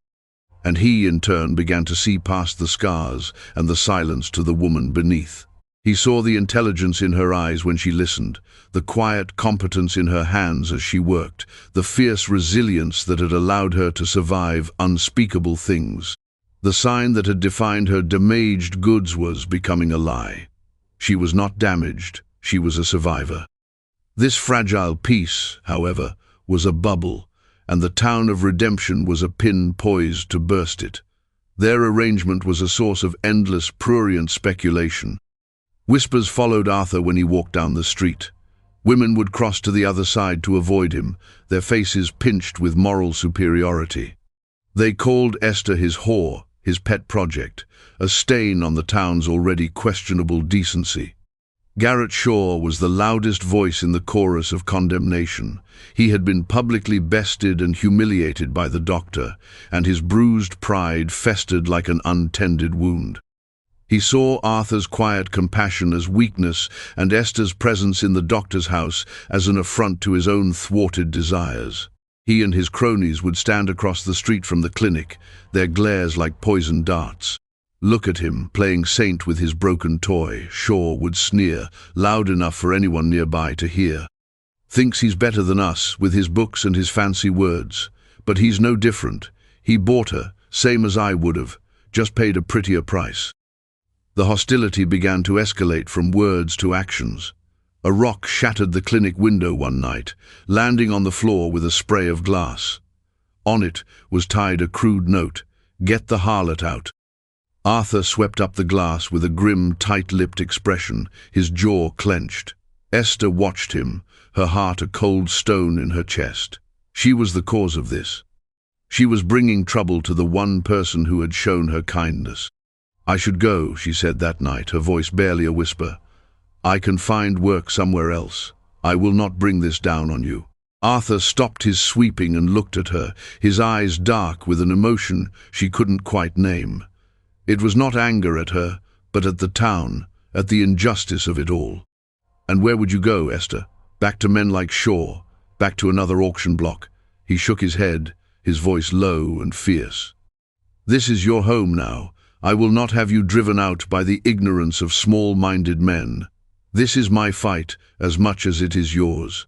And he, in turn, began to see past the scars and the silence to the woman beneath. He saw the intelligence in her eyes when she listened, the quiet competence in her hands as she worked, the fierce resilience that had allowed her to survive unspeakable things. The sign that had defined her damaged goods was becoming a lie. She was not damaged, she was a survivor. This fragile piece, however, was a bubble, and the town of redemption was a pin poised to burst it. Their arrangement was a source of endless, prurient speculation. Whispers followed Arthur when he walked down the street. Women would cross to the other side to avoid him, their faces pinched with moral superiority. They called Esther his whore, his pet project, a stain on the town's already questionable decency. Garrett Shaw was the loudest voice in the chorus of condemnation. He had been publicly bested and humiliated by the doctor, and his bruised pride festered like an untended wound. He saw Arthur's quiet compassion as weakness and Esther's presence in the doctor's house as an affront to his own thwarted desires. He and his cronies would stand across the street from the clinic, their glares like poisoned darts. "Look at him, playing saint with his broken toy," Shaw would sneer, loud enough for anyone nearby to hear. "Thinks he's better than us, with his books and his fancy words. But he's no different. He bought her, same as I would have, just paid a prettier price." The hostility began to escalate from words to actions. A rock shattered the clinic window one night, landing on the floor with a spray of glass. On it was tied a crude note, "Get the harlot out." Arthur swept up the glass with a grim, tight-lipped expression, his jaw clenched. Esther watched him, her heart a cold stone in her chest. She was the cause of this. She was bringing trouble to the one person who had shown her kindness. "I should go," she said that night, her voice barely a whisper. "I can find work somewhere else. I will not bring this down on you." Arthur stopped his sweeping and looked at her, his eyes dark with an emotion she couldn't quite name. It was not anger at her, but at the town, at the injustice of it all. "And where would you go, Esther? Back to men like Shaw? Back to another auction block?" He shook his head, his voice low and fierce. "This is your home now. I will not have you driven out by the ignorance of small-minded men. This is my fight as much as it is yours."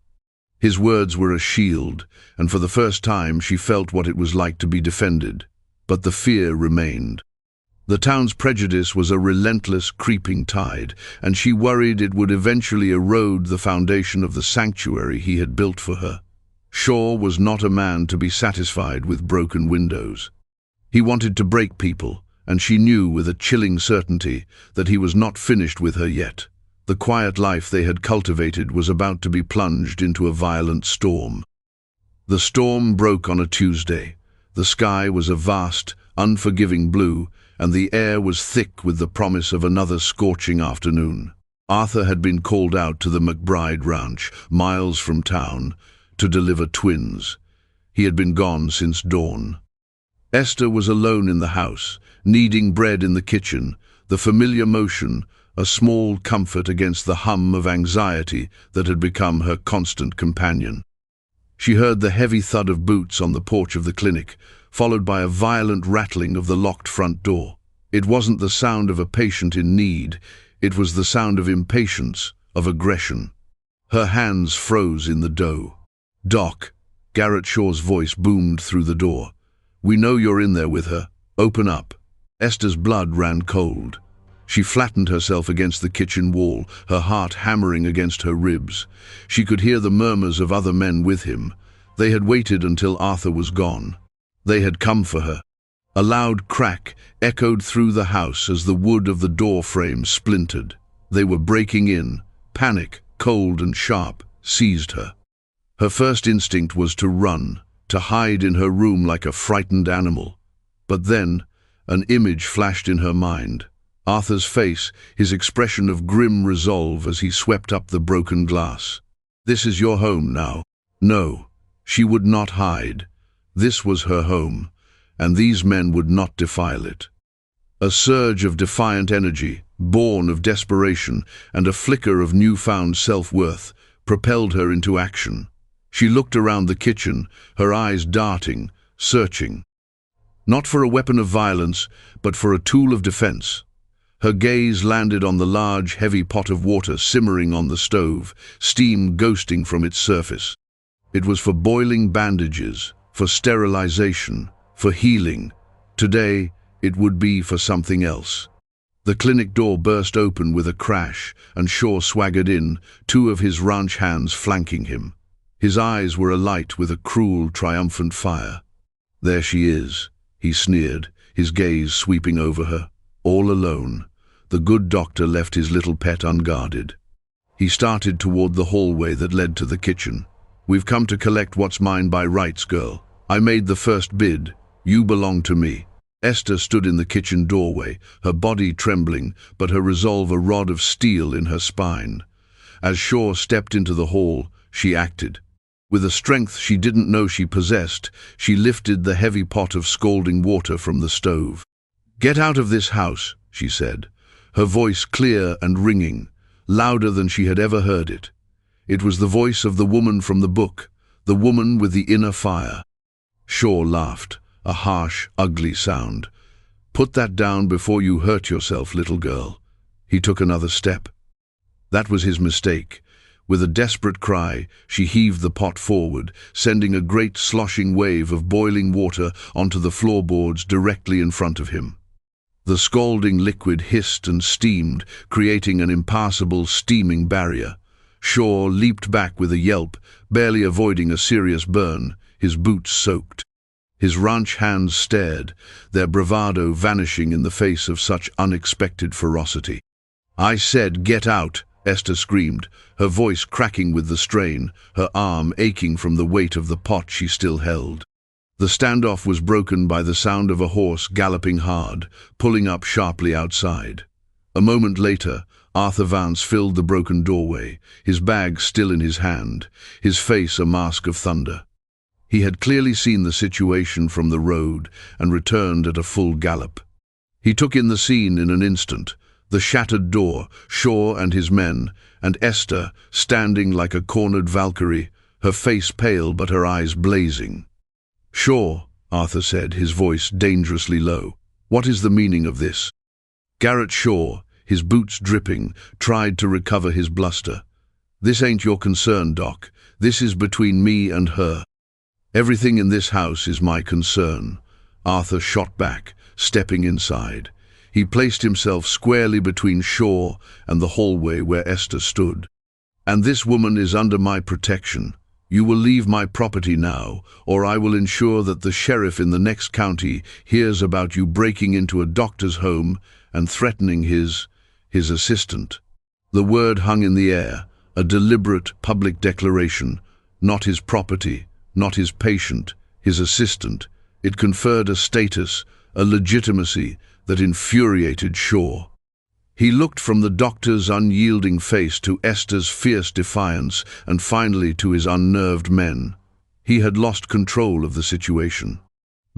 His words were a shield, and for the first time she felt what it was like to be defended. But the fear remained. The town's prejudice was a relentless, creeping tide, and she worried it would eventually erode the foundation of the sanctuary he had built for her. Shaw was not a man to be satisfied with broken windows. He wanted to break people, and she knew with a chilling certainty that he was not finished with her yet. The quiet life they had cultivated was about to be plunged into a violent storm. The storm broke on a Tuesday. The sky was a vast, unforgiving blue, and the air was thick with the promise of another scorching afternoon. Arthur had been called out to the McBride Ranch, miles from town, to deliver twins. He had been gone since dawn. Esther was alone in the house, kneading bread in the kitchen, the familiar motion, a small comfort against the hum of anxiety that had become her constant companion. She heard the heavy thud of boots on the porch of the clinic, followed by a violent rattling of the locked front door. It wasn't the sound of a patient in need, it was the sound of impatience, of aggression. Her hands froze in the dough. "Doc," Garrett Shaw's voice boomed through the door. "We know you're in there with her. Open up." Esther's blood ran cold. She flattened herself against the kitchen wall, her heart hammering against her ribs. She could hear the murmurs of other men with him. They had waited until Arthur was gone. They had come for her. A loud crack echoed through the house as the wood of the door frame splintered. They were breaking in. Panic, cold and sharp, seized her. Her first instinct was to run, to hide in her room like a frightened animal. But then, an image flashed in her mind. Arthur's face, his expression of grim resolve as he swept up the broken glass. "This is your home now." No, she would not hide. This was her home, and these men would not defile it. A surge of defiant energy, born of desperation and a flicker of newfound self-worth, propelled her into action. She looked around the kitchen, her eyes darting, searching. Not for a weapon of violence, but for a tool of defense. Her gaze landed on the large, heavy pot of water simmering on the stove, steam ghosting from its surface. It was for boiling bandages, for sterilization, for healing. Today, it would be for something else. The clinic door burst open with a crash, and Shaw swaggered in, two of his ranch hands flanking him. His eyes were alight with a cruel, triumphant fire. "There she is," he sneered, his gaze sweeping over her. All alone, the good doctor left his little pet unguarded. He started toward the hallway that led to the kitchen. "We've come to collect what's mine by rights, girl. I made the first bid. You belong to me." Esther stood in the kitchen doorway, her body trembling, but her resolve a rod of steel in her spine. As Shaw stepped into the hall, she acted. With a strength she didn't know she possessed, she lifted the heavy pot of scalding water from the stove. "Get out of this house," she said, her voice clear and ringing, louder than she had ever heard it. It was the voice of the woman from the book, the woman with the inner fire. Shaw laughed, a harsh, ugly sound. "Put that down before you hurt yourself, little girl." He took another step. That was his mistake. With a desperate cry, she heaved the pot forward, sending a great sloshing wave of boiling water onto the floorboards directly in front of him. The scalding liquid hissed and steamed, creating an impassable, steaming barrier. Shaw leaped back with a yelp, barely avoiding a serious burn, his boots soaked. His ranch hands stared, their bravado vanishing in the face of such unexpected ferocity. "I said, get out!" Esther screamed, her voice cracking with the strain, her arm aching from the weight of the pot she still held. The standoff was broken by the sound of a horse galloping hard, pulling up sharply outside. A moment later, Arthur Vance filled the broken doorway, his bag still in his hand, his face a mask of thunder. He had clearly seen the situation from the road and returned at a full gallop. He took in the scene in an instant, the shattered door, Shaw and his men, and Esther standing like a cornered Valkyrie, her face pale but her eyes blazing. "Shaw," Arthur said, his voice dangerously low, "what is the meaning of this?" Garrett Shaw, his boots dripping, tried to recover his bluster. "This ain't your concern, Doc. This is between me and her." "Everything in this house is my concern," Arthur shot back, stepping inside. He placed himself squarely between Shaw and the hallway where Esther stood. "And this woman is under my protection. You will leave my property now, or I will ensure that the sheriff in the next county hears about you breaking into a doctor's home and threatening his assistant." The word hung in the air, a deliberate public declaration. Not his property, not his patient, his assistant. It conferred a status, a legitimacy that infuriated Shaw. He looked from the doctor's unyielding face to Esther's fierce defiance and finally to his unnerved men. He had lost control of the situation.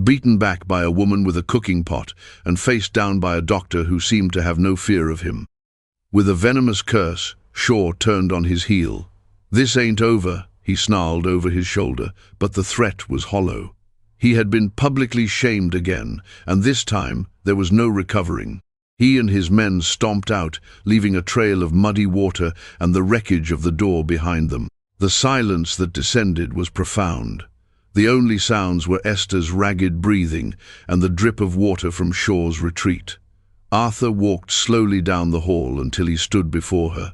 Beaten back by a woman with a cooking pot and faced down by a doctor who seemed to have no fear of him. With a venomous curse, Shaw turned on his heel. "This ain't over," he snarled over his shoulder, but the threat was hollow. He had been publicly shamed again, and this time there was no recovering. He and his men stomped out, leaving a trail of muddy water and the wreckage of the door behind them. The silence that descended was profound. The only sounds were Esther's ragged breathing and the drip of water from Shaw's retreat. Arthur walked slowly down the hall until he stood before her.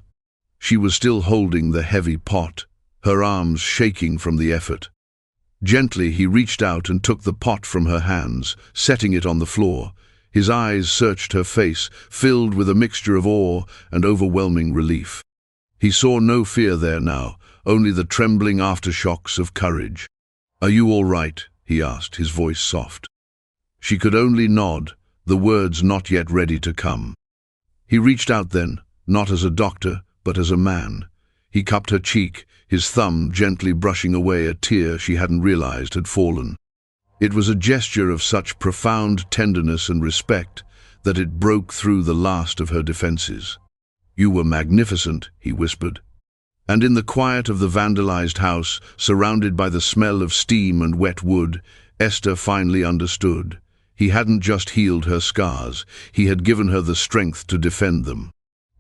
She was still holding the heavy pot, her arms shaking from the effort. Gently he reached out and took the pot from her hands, setting it on the floor. His eyes searched her face, filled with a mixture of awe and overwhelming relief. He saw no fear there now, only the trembling aftershocks of courage. "Are you all right?" he asked, his voice soft. She could only nod, the words not yet ready to come. He reached out then, not as a doctor, but as a man. He cupped her cheek, his thumb gently brushing away a tear she hadn't realized had fallen. It was a gesture of such profound tenderness and respect that it broke through the last of her defenses. "You were magnificent," he whispered. And in the quiet of the vandalized house, surrounded by the smell of steam and wet wood, Esther finally understood. He hadn't just healed her scars, he had given her the strength to defend them.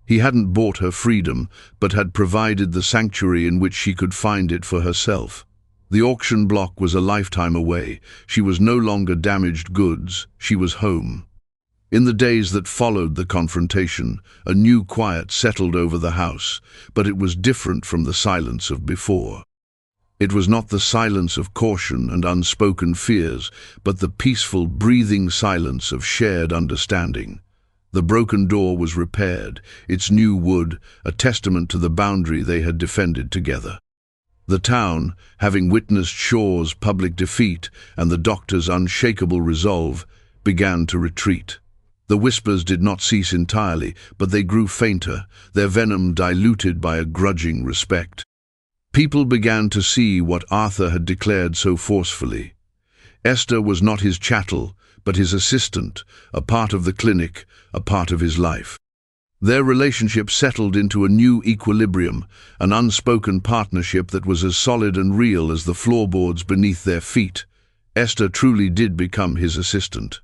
He hadn't bought her freedom, but had provided the sanctuary in which she could find it for herself. The auction block was a lifetime away. She was no longer damaged goods, she was home. In the days that followed the confrontation, a new quiet settled over the house, but it was different from the silence of before. It was not the silence of caution and unspoken fears, but the peaceful, breathing silence of shared understanding. The broken door was repaired, its new wood a testament to the boundary they had defended together. The town, having witnessed Shaw's public defeat and the doctor's unshakable resolve, began to retreat. The whispers did not cease entirely, but they grew fainter, their venom diluted by a grudging respect. People began to see what Arthur had declared so forcefully. Esther was not his chattel, but his assistant, a part of the clinic, a part of his life. Their relationship settled into a new equilibrium, an unspoken partnership that was as solid and real as the floorboards beneath their feet. Esther truly did become his assistant.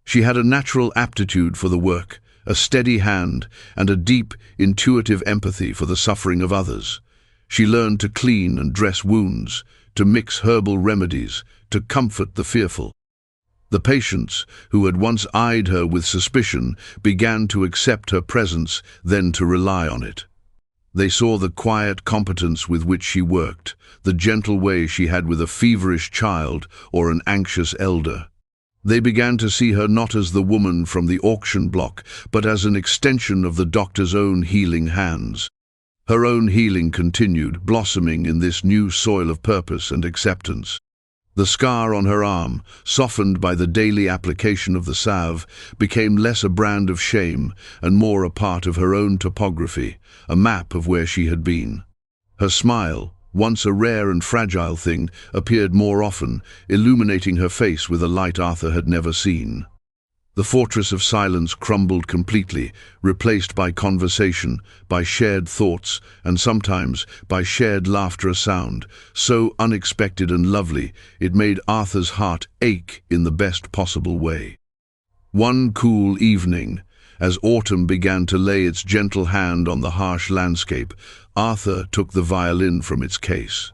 She had a natural aptitude for the work, a steady hand, and a deep, intuitive empathy for the suffering of others. She learned to clean and dress wounds, to mix herbal remedies, to comfort the fearful. The patients, who had once eyed her with suspicion, began to accept her presence, then to rely on it. They saw the quiet competence with which she worked, the gentle way she had with a feverish child or an anxious elder. They began to see her not as the woman from the auction block, but as an extension of the doctor's own healing hands. Her own healing continued, blossoming in this new soil of purpose and acceptance. The scar on her arm, softened by the daily application of the salve, became less a brand of shame and more a part of her own topography, a map of where she had been. Her smile, once a rare and fragile thing, appeared more often, illuminating her face with a light Arthur had never seen. The fortress of silence crumbled completely, replaced by conversation, by shared thoughts, and sometimes by shared laughter, a sound so unexpected and lovely it made Arthur's heart ache in the best possible way. One cool evening, as autumn began to lay its gentle hand on the harsh landscape, Arthur took the violin from its case.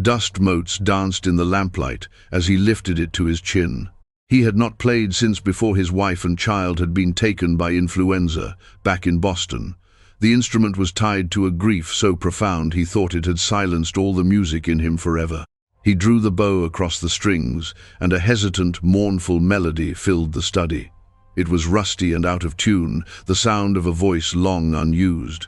Dust motes danced in the lamplight as he lifted it to his chin. He had not played since before his wife and child had been taken by influenza back in Boston. The instrument was tied to a grief so profound he thought it had silenced all the music in him forever. He drew the bow across the strings, and a hesitant, mournful melody filled the study. It was rusty and out of tune, the sound of a voice long unused.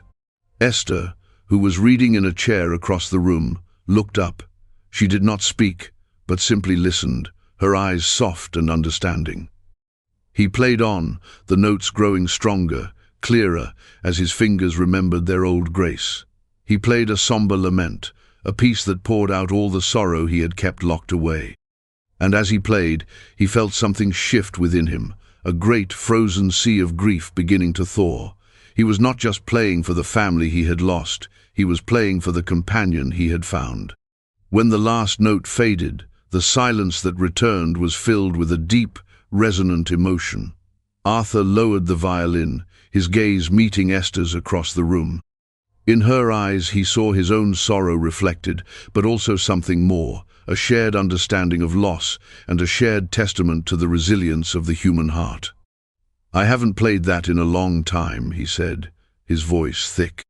Esther, who was reading in a chair across the room, looked up. She did not speak, but simply listened, her eyes soft and understanding. He played on, the notes growing stronger, clearer, as his fingers remembered their old grace. He played a somber lament, a piece that poured out all the sorrow he had kept locked away. And as he played, he felt something shift within him, a great frozen sea of grief beginning to thaw. He was not just playing for the family he had lost, he was playing for the companion he had found. When the last note faded, the silence that returned was filled with a deep, resonant emotion. Arthur lowered the violin, his gaze meeting Esther's across the room. In her eyes he saw his own sorrow reflected, but also something more, a shared understanding of loss and a shared testament to the resilience of the human heart. "I haven't played that in a long time," he said, his voice thick.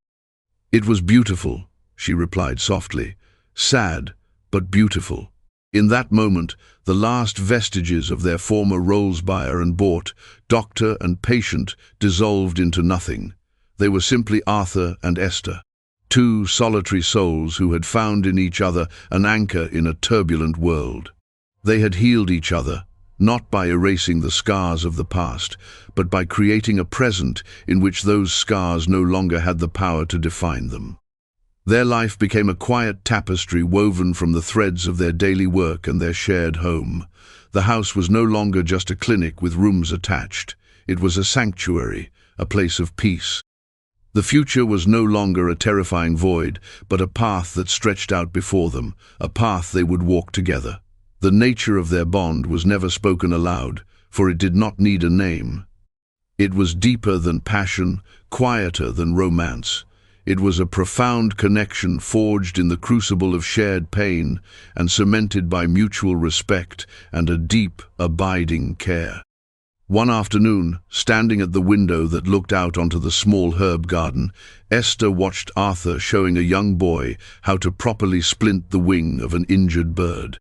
"It was beautiful," she replied softly. "Sad, but beautiful." In that moment, the last vestiges of their former roles buyer and bought, doctor and patient, dissolved into nothing. They were simply Arthur and Esther, two solitary souls who had found in each other an anchor in a turbulent world. They had healed each other, not by erasing the scars of the past, but by creating a present in which those scars no longer had the power to define them. Their life became a quiet tapestry woven from the threads of their daily work and their shared home. The house was no longer just a clinic with rooms attached. It was a sanctuary, a place of peace. The future was no longer a terrifying void, but a path that stretched out before them, a path they would walk together. The nature of their bond was never spoken aloud, for it did not need a name. It was deeper than passion, quieter than romance. It was a profound connection forged in the crucible of shared pain and cemented by mutual respect and a deep, abiding care. One afternoon, standing at the window that looked out onto the small herb garden, Esther watched Arthur showing a young boy how to properly splint the wing of an injured bird.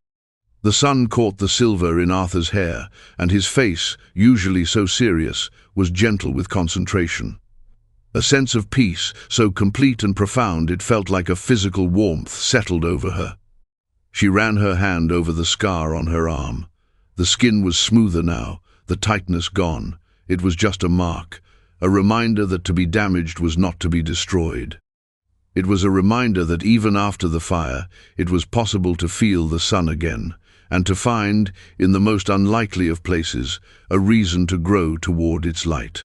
The sun caught the silver in Arthur's hair, and his face, usually so serious, was gentle with concentration. A sense of peace, so complete and profound it felt like a physical warmth, settled over her. She ran her hand over the scar on her arm. The skin was smoother now, the tightness gone. It was just a mark, a reminder that to be damaged was not to be destroyed. It was a reminder that even after the fire, it was possible to feel the sun again, and to find, in the most unlikely of places, a reason to grow toward its light.